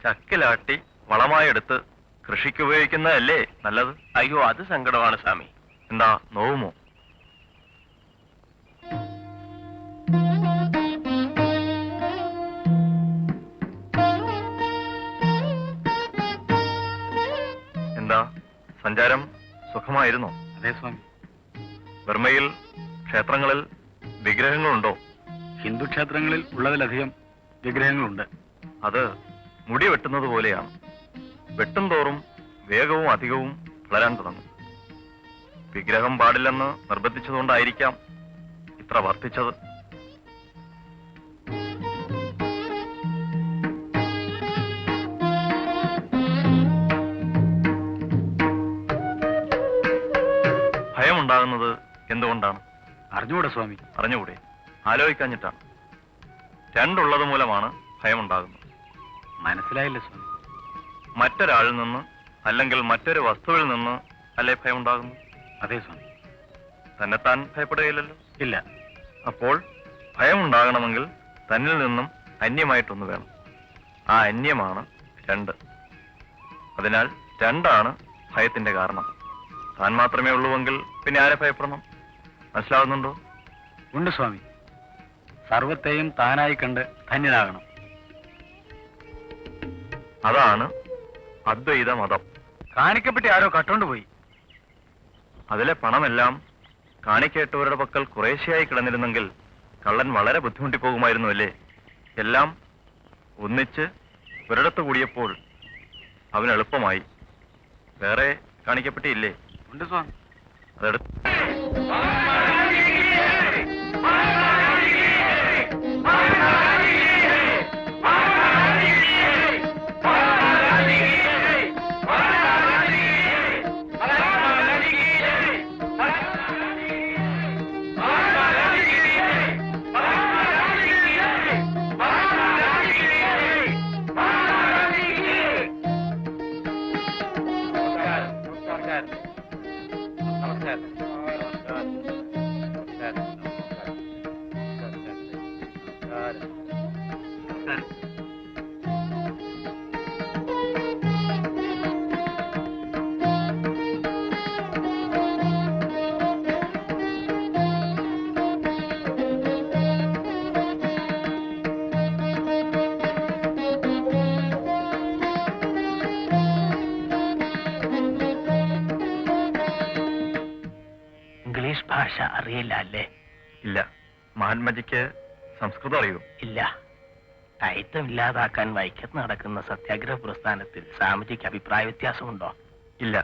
ചക്കിലാട്ടി വളമായെടുത്ത് കൃഷിക്ക് ഉപയോഗിക്കുന്നതല്ലേ നല്ലത്? അയ്യോ, അത് സങ്കടമാണ് സ്വാമി. എന്താ നോവുമോ? എന്താ സഞ്ചാരം സുഖമായിരുന്നോ? അതേ സ്വാമി. ബർമ്മയിൽ ക്ഷേത്രങ്ങളിൽ വിഗ്രഹങ്ങളുണ്ടോ? ഹിന്ദു ക്ഷേത്രങ്ങളിൽ ഉള്ളതിലധികം വിഗ്രഹങ്ങളുണ്ട്. അത് മുടി വെട്ടുന്നത് പോലെയാണ്. വെട്ടും തോറും വേഗവും അധികവും വളരാൻ തുടങ്ങും. വിഗ്രഹം പാടില്ലെന്ന് നിർബന്ധിച്ചതുകൊണ്ടായിരിക്കാം ഇത്ര വർദ്ധിച്ചത്. ഭയമുണ്ടാകുന്നത് എന്തുകൊണ്ടാണ്? അറിഞ്ഞുകൂടെ സ്വാമി? അറിഞ്ഞുകൂടെ? ആലോചിക്കാഞ്ഞിട്ടാണ്. രണ്ടുള്ളത് മൂലമാണ് ഭയമുണ്ടാകുന്നത്. മനസ്സിലായില്ല സ്വാമി. മറ്റൊരാളിൽ നിന്ന് അല്ലെങ്കിൽ മറ്റൊരു വസ്തുവിൽ നിന്ന് അല്ലേ ഭയമുണ്ടാകുന്നു? അതേ സ്വാമി. തന്നെത്താൻ ഭയപ്പെടുകയില്ലല്ലോ. ഇല്ല. അപ്പോൾ ഭയമുണ്ടാകണമെങ്കിൽ തന്നിൽ നിന്നും അന്യമായിട്ടൊന്ന് വേണം. ആ അന്യമാണ് രണ്ട്. അതിനാൽ രണ്ടാണ് ഭയത്തിന്റെ കാരണം. താൻ മാത്രമേ ഉള്ളുവെങ്കിൽ പിന്നെ ആരെ ഭയപ്പെടണം? മനസ്സിലാകുന്നുണ്ടോ? ഉണ്ട് സ്വാമി. സർവത്തെയും താനായി കണ്ട് ധന്യനാകണം. അതാണ് അദ്വൈത മതം. കാണിക്കപ്പെട്ടി ആരോ കട്ടോണ്ടുപോയി. അതിലെ പണമെല്ലാം കാണിക്കേട്ടവരുടെ പക്കൽ കുറേശ്ശെയായി കിടന്നിരുന്നെങ്കിൽ കള്ളൻ വളരെ ബുദ്ധിമുട്ടിപ്പോകുമായിരുന്നു അല്ലേ? എല്ലാം ഒന്നിച്ച് ഒരിടത്ത് കൂടിയപ്പോൾ അവന് എളുപ്പമായി. വേറെ കാണിക്കപ്പെട്ടിയില്ലേ? ഉണ്ട് സ്വാമി. അതെടുത്ത് ഇംഗ്ലീഷ് ഭാഷ അറിയില്ല അല്ലേ? ഇല്ല. മഹാത്മജിക്ക് സംസ്കൃതം അറിയൂ? ഇല്ല. അയിത്തം ഇല്ലാതാക്കാൻ വൈക്കത്ത് നടക്കുന്ന സത്യാഗ്രഹ പ്രസ്ഥാനത്തിൽ സ്വാമിജിക്ക് അഭിപ്രായ വ്യത്യാസമുണ്ടോ? ഇല്ല.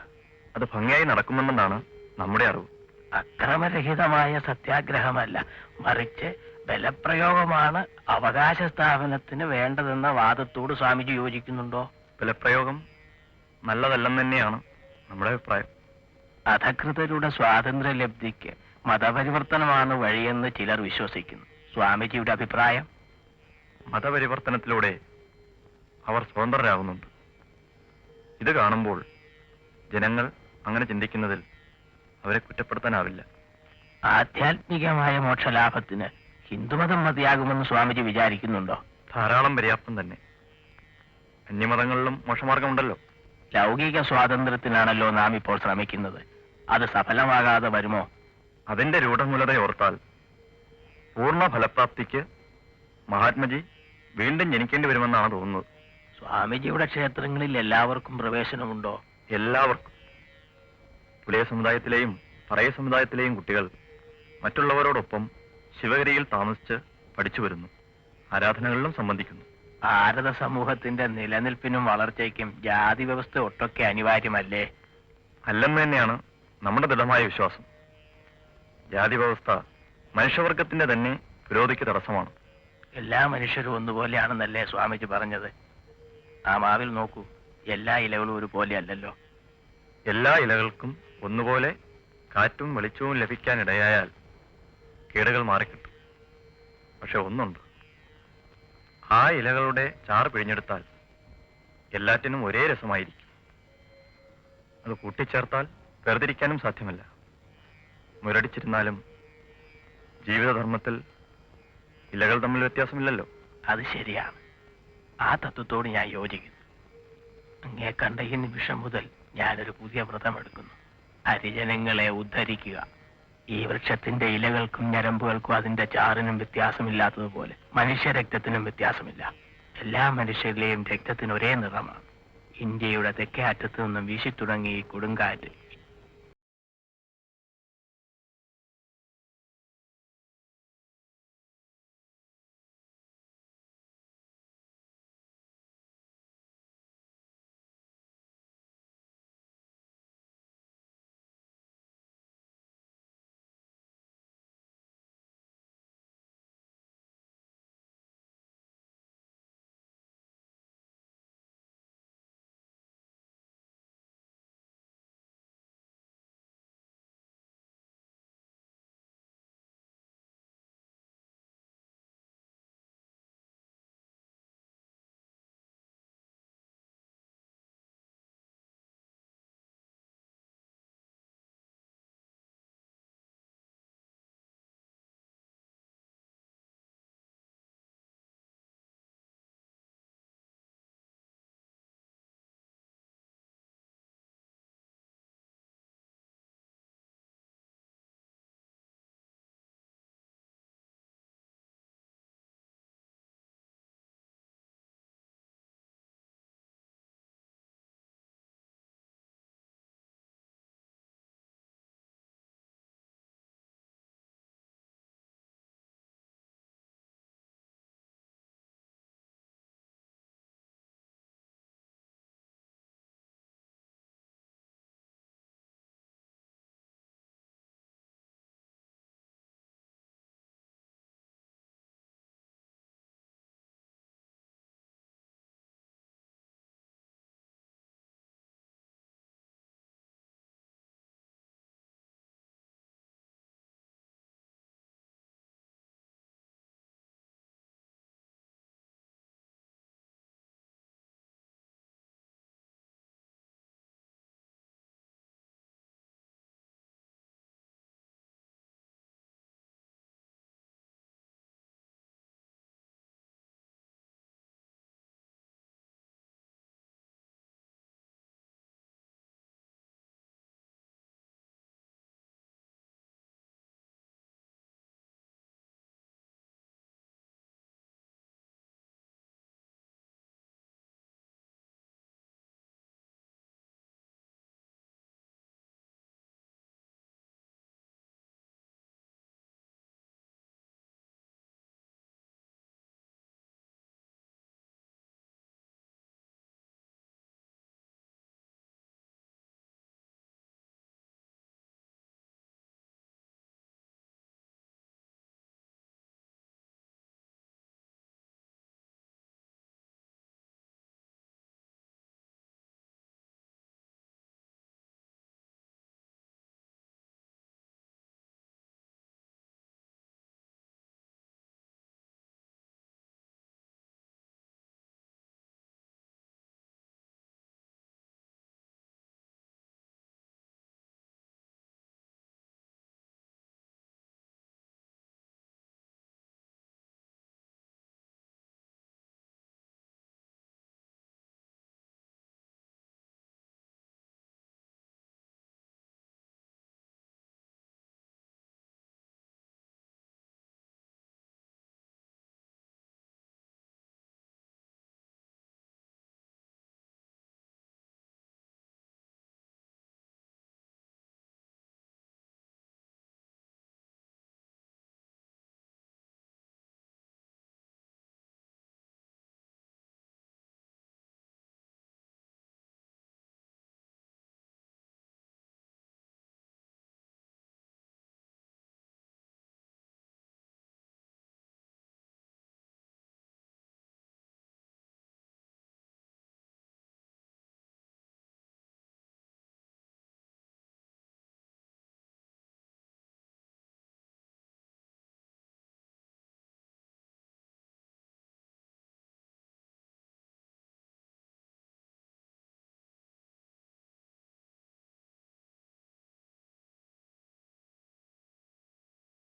അത് ഭംഗിയായി നടക്കുമെന്നാണ് നമ്മുടെ അറിവ്. അക്രമരഹിതമായ സത്യാഗ്രഹമല്ല, മറിച്ച് ബലപ്രയോഗമാണ് അവകാശ സ്ഥാപനത്തിന് വേണ്ടതെന്ന വാദത്തോട് സ്വാമിജി യോജിക്കുന്നുണ്ടോ? ബലപ്രയോഗം നല്ലതല്ലെന്ന് തന്നെയാണ് നമ്മുടെ അഭിപ്രായം. അധകൃതരുടെ സ്വാതന്ത്ര്യലബ്ധിക്ക് മതപരിവർത്തനമാണ് വഴിയെന്ന് ചിലർ വിശ്വസിക്കുന്നു. സ്വാമിജിയുടെ അഭിപ്രായം? മതപരിവർത്തനത്തിലൂടെ അവർ സ്വതന്ത്രരാകുന്നുണ്ട്. ഇത് കാണുമ്പോൾ ജനങ്ങൾ അങ്ങനെ ചിന്തിക്കുന്നതിൽ അവരെ കുറ്റപ്പെടുത്താനാവില്ല. ആധ്യാത്മികമായ മോക്ഷലാഭത്തിന് ഹിന്ദുമതം മതിയാകുമെന്ന് സ്വാമിജി വിചാരിക്കുന്നുണ്ടോ? ധാരാളം പര്യാപ്തം തന്നെ. അന്യമതങ്ങളിലും മോക്ഷമാർഗമുണ്ടല്ലോ. ലൗകിക സ്വാതന്ത്ര്യത്തിനാണല്ലോ നാം ഇപ്പോൾ ശ്രമിക്കുന്നത്. അത് സഫലമാകാതെ വരുമോ? അതിന്റെ രൂഢമൂലതയോർത്താൽ പൂർണ്ണ ഫലപ്രാപ്തിക്ക് മഹാത്മജി വീണ്ടും ജനിക്കേണ്ടി വരുമെന്നാണ് തോന്നുന്നത്. സ്വാമിജിയുടെ ക്ഷേത്രങ്ങളിൽ എല്ലാവർക്കും പ്രവേശനമുണ്ടോ? എല്ലാവർക്കും. പുലയ സമുദായത്തിലെയും പറയ സമുദായത്തിലെയും കുട്ടികൾ മറ്റുള്ളവരോടൊപ്പം ശിവഗിരിയിൽ താമസിച്ച് പഠിച്ചു വരുന്നു. ആരാധനകളിലും സംബന്ധിക്കുന്നു. ഭാരത സമൂഹത്തിന്റെ നിലനിൽപ്പിനും വളർച്ചയ്ക്കും ജാതി വ്യവസ്ഥ ഒട്ടൊക്കെ അനിവാര്യമല്ലേ? അല്ലെന്ന് തന്നെയാണ് നമ്മുടെ ദൃഢമായ വിശ്വാസം. ജാതി വ്യവസ്ഥ മനുഷ്യവർഗത്തിന്റെ തന്നെ പുരോഗതിക്ക് തടസ്സമാണ്. എല്ലാ മനുഷ്യരും ഒന്നുപോലെയാണെന്നല്ലേ സ്വാമിജി പറഞ്ഞത്? ആ മാവിൽ നോക്കൂ, എല്ലാ ഇലകളും ഒരുപോലെ അല്ലല്ലോ. എല്ലാ ഇലകൾക്കും ഒന്നുപോലെ കാറ്റും വെളിച്ചവും ലഭിക്കാനിടയായാൽ കേടുകൾ മാറിക്കിട്ടും. പക്ഷെ ഒന്നുണ്ട്, ആ ഇലകളുടെ ചാറ് പിഴിഞ്ഞെടുത്താൽ എല്ലാറ്റിനും ഒരേ രസമായിരിക്കും. അത് കൂട്ടിച്ചേർത്താൽ വേർതിരിക്കാനും സാധ്യമല്ല. മുരടിച്ചിരുന്നാലും ജീവിതധർമ്മത്തിൽ ഇലകൾ തമ്മിൽ വ്യത്യാസമില്ലല്ലോ. അത് ശരിയാണ്. ആ തത്വത്തോട് ഞാൻ യോജിക്കുന്നു. അങ്ങേ കണ്ട ഈ നിമിഷം മുതൽ ഞാനൊരു പുതിയ വ്രതമെടുക്കുന്നു. ഹരിജനങ്ങളെ ഉദ്ധരിക്കുക. ഈ വൃക്ഷത്തിന്റെ ഇലകൾക്കും ഞരമ്പുകൾക്കും അതിന്റെ ചാറിനും വ്യത്യാസമില്ലാത്തതുപോലെ മനുഷ്യരക്തത്തിനും വ്യത്യാസമില്ല. എല്ലാ മനുഷ്യരിലെയും രക്തത്തിന് ഒരേ നിറമാണ്. ഇന്ത്യയുടെ തെക്കേ അറ്റത്തു നിന്നും വീശിത്തുടങ്ങി ഈ കൊടുങ്കാറ്റ്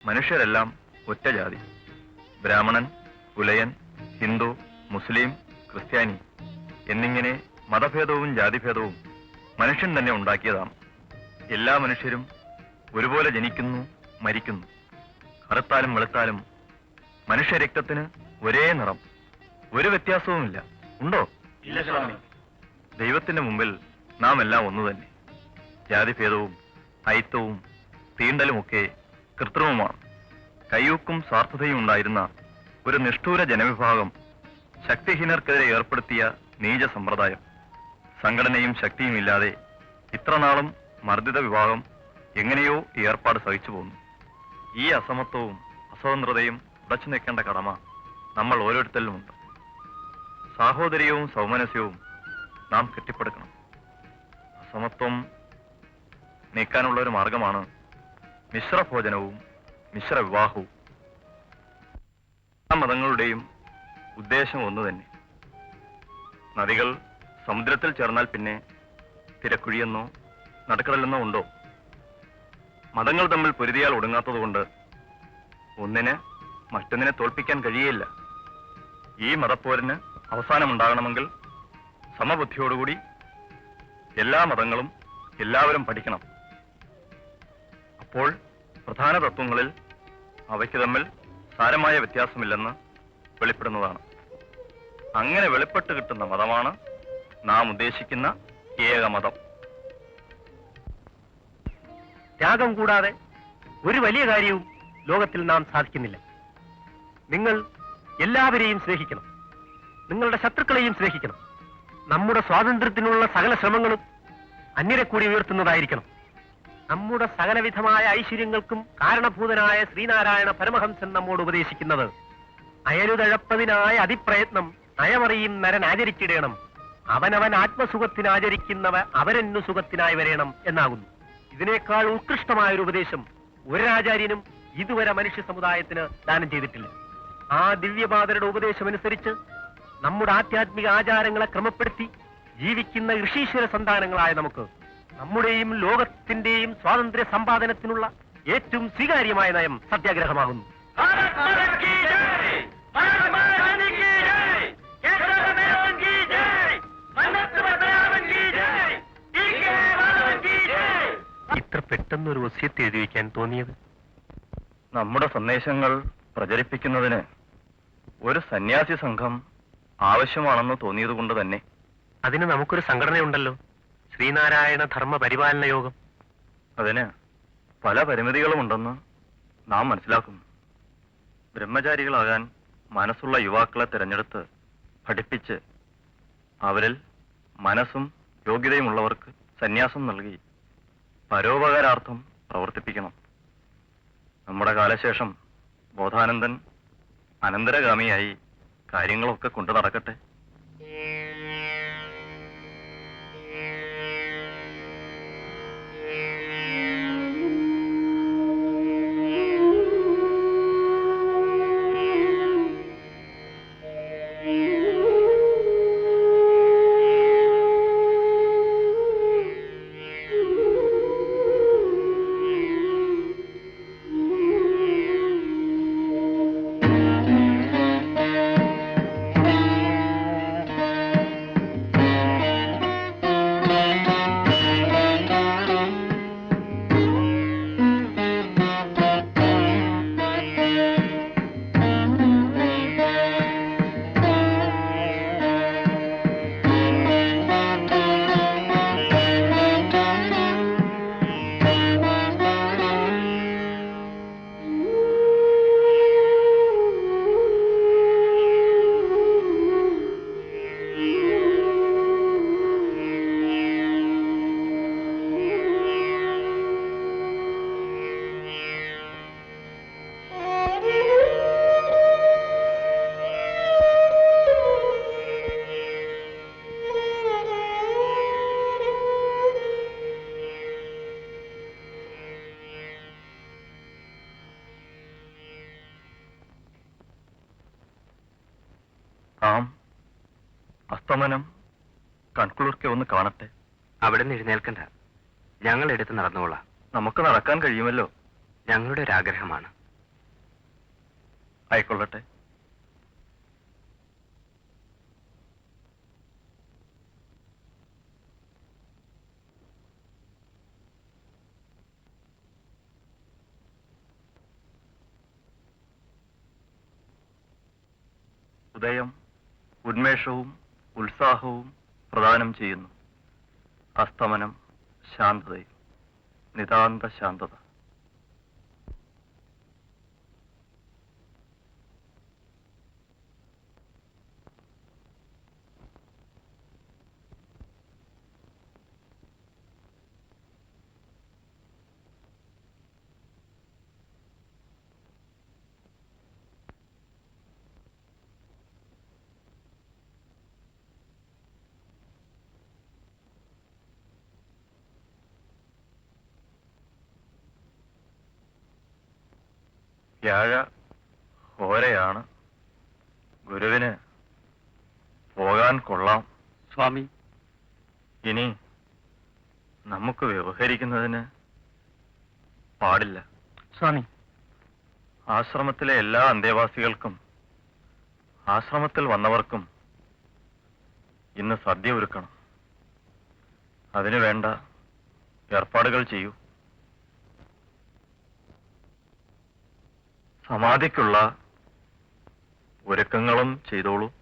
മനുഷ്യരെല്ലാം ഒറ്റ ജാതി. ബ്രാഹ്മണൻ, പുലയൻ, ഹിന്ദു, മുസ്ലിം, ക്രിസ്ത്യാനി എന്നിങ്ങനെ മതഭേദവും ജാതിഭേദവും മനുഷ്യൻ തന്നെ ഉണ്ടാക്കിയതാണ്. എല്ലാ മനുഷ്യരും ഒരുപോലെ ജനിക്കുന്നു, മരിക്കുന്നു. കറുത്താലും വെളുത്താലും മനുഷ്യരക്തത്തിന് ഒരേ നിറം, ഒരു വ്യത്യാസവുമില്ല. ഉണ്ടോ? ഇല്ല സ്വാമി. ദൈവത്തിന്റെ മുമ്പിൽ നാം എല്ലാം ഒന്നു തന്നെ. ജാതിഭേദവും അയിത്തവും തീണ്ടലുമൊക്കെ കൃത്രിമമാണ്. കയ്യൂക്കും സ്വാർത്ഥതയും ഉണ്ടായിരുന്ന ഒരു നിഷ്ഠൂര ജനവിഭാഗം ശക്തിഹീനർക്കെതിരെ ഏർപ്പെടുത്തിയ നീച സമ്പ്രദായം. സംഘടനയും ശക്തിയും ഇല്ലാതെ ഇത്രനാളും മർദ്ദിത വിഭാഗം എങ്ങനെയോ ഈ ഏർപ്പാട് സഹിച്ചു പോന്നു. ഈ അസമത്വവും അസ്വതന്ത്രതയും ഉടച്ചു നിൽക്കേണ്ട കടമ നമ്മൾ ഓരോരുത്തരിലുമുണ്ട്. സാഹോദര്യവും സൗമനസ്യവും നാം കെട്ടിപ്പടുക്കണം. അസമത്വം നീക്കാനുള്ള ഒരു മാർഗമാണ് മിശ്രഭോജനവും മിശ്രവിവാഹവും. എല്ലാ മതങ്ങളുടെയും ഉദ്ദേശം ഒന്നു തന്നെ. നദികൾ സമുദ്രത്തിൽ ചേർന്നാൽ പിന്നെ തിരക്കുഴിയെന്നോ നടുക്കടലെന്നോ ഉണ്ടോ? മതങ്ങൾ തമ്മിൽ പൊരുതിയാൽ ഒടുങ്ങാത്തതുകൊണ്ട് ഒന്നിന് മറ്റൊന്നിനെ തോൽപ്പിക്കാൻ കഴിയില്ല. ഈ മതപ്പോരിന് അവസാനമുണ്ടാകണമെങ്കിൽ സമബുദ്ധിയോടുകൂടി എല്ലാ മതങ്ങളും എല്ലാവരും പഠിക്കണം. അപ്പോൾ പ്രധാന തത്വങ്ങളിൽ അവയ്ക്ക് തമ്മിൽ സാരമായ വ്യത്യാസമില്ലെന്ന് വെളിപ്പെടുന്നതാണ്. അങ്ങനെ വെളിപ്പെട്ട് കിട്ടുന്ന മതമാണ് നാം ഉദ്ദേശിക്കുന്ന ഏകമതം. ത്യാഗം കൂടാതെ ഒരു വലിയ കാര്യവും ലോകത്തിൽ നാം സാധിക്കുന്നില്ല. നിങ്ങൾ എല്ലാവരെയും സ്നേഹിക്കണം, നിങ്ങളുടെ ശത്രുക്കളെയും സ്നേഹിക്കണം. നമ്മുടെ സ്വാതന്ത്ര്യത്തിനുള്ള സകല ശ്രമങ്ങളും അന്യരെ കൂടി ഉയർത്തുന്നതായിരിക്കണം. നമ്മുടെ സകലവിധമായ ഐശ്വര്യങ്ങൾക്കും കാരണഭൂതനായ ശ്രീനാരായണ പരമഹംസൻ നമ്മോട് ഉപദേശിക്കുന്നത് അയലുതഴപ്പതിനായ അതിപ്രയത്നം നയമറിയും നരൻ ആചരിച്ചിടേണം, അവനവൻ ആത്മസുഖത്തിനാചരിക്കുന്നവ അവരെന്നു സുഖത്തിനായി വരേണം എന്നാകുന്നു. ഇതിനേക്കാൾ ഉത്കൃഷ്ടമായ ഒരു ഉപദേശം ഒരാചാര്യനും ഇതുവരെ മനുഷ്യ സമുദായത്തിന് ദാനം ചെയ്തിട്ടില്ല. ആ ദിവ്യപാതരുടെ ഉപദേശമനുസരിച്ച് നമ്മുടെ ആധ്യാത്മിക ആചാരങ്ങളെ ക്രമപ്പെടുത്തി ജീവിക്കുന്ന ഋഷീശ്വര സന്താനങ്ങളായ നമുക്ക് നമ്മുടെയും ലോകത്തിന്റെയും സ്വാതന്ത്ര്യ സമ്പാദനത്തിനുള്ള ഏറ്റവും സ്വീകാര്യമായ നയം സത്യാഗ്രഹമാകുന്നു. ഇത്ര പെട്ടെന്നൊരു വസ്യത്ത് എഴുതി വയ്ക്കാൻ തോന്നിയത്? നമ്മുടെ സന്ദേശങ്ങൾ പ്രചരിപ്പിക്കുന്നതിന് ഒരു സന്യാസി സംഘം ആവശ്യമാണെന്ന് തോന്നിയതുകൊണ്ട് തന്നെ. അതിന് നമുക്കൊരു സംഘടനയുണ്ടല്ലോ, ശ്രീനാരായണ ധർമ്മ പരിപാലന യോഗം. അതിന് പല പരിമിതികളുമുണ്ടെന്ന് നാം മനസ്സിലാക്കുന്നു. ബ്രഹ്മചാരികളാകാൻ മനസ്സുള്ള യുവാക്കളെ തിരഞ്ഞെടുത്ത് പഠിപ്പിച്ച് അവരിൽ മനസ്സും യോഗ്യതയുമുള്ളവർക്ക് സന്യാസം നൽകി പരോപകാരാർത്ഥം പ്രവർത്തിപ്പിക്കണം. നമ്മുടെ കാലശേഷം ബോധാനന്ദൻ അനന്തരഗാമിയായി കാര്യങ്ങളൊക്കെ കൊണ്ടു നടക്കട്ടെ. അസ്തമനം കൺകുളിർക്കെ ഒന്ന് കാണട്ടെ. അവിടെ നിന്ന് എഴുന്നേൽക്കണ്ട, ഞങ്ങൾ എടുത്ത് നടന്നുകൊള്ളാം. നമുക്ക് നടക്കാൻ കഴിയുമല്ലോ. ഞങ്ങളുടെ ഒരാഗ്രഹമാണ്. ആയിക്കൊള്ളട്ടെ. ഉദയം ഉന്മേഷവും ഉത്സാഹവും പ്രദാനം ചെയ്യുന്നു. അസ്തമനം ശാന്തതയും, നിതാന്ത ശാന്തത. വ്യാഴ ഹോരയാണ്. ഗുരുവിന് പോകാൻ കൊള്ളാം. സ്വാമി, ഇനി നമുക്ക് വ്യവഹരിക്കുന്നതിന് പാടില്ല. സ്വാമി, ആശ്രമത്തിലെ എല്ലാ അന്തേവാസികൾക്കും ആശ്രമത്തിൽ വന്നവർക്കും ഇന്ന് സദ്യ ഒരുക്കണം. അതിനു വേണ്ട ഏർപ്പാടുകൾ ചെയ്യൂ. സമാധിക്കുള്ള ഒരുക്കങ്ങളും ചെയ്തോളൂ.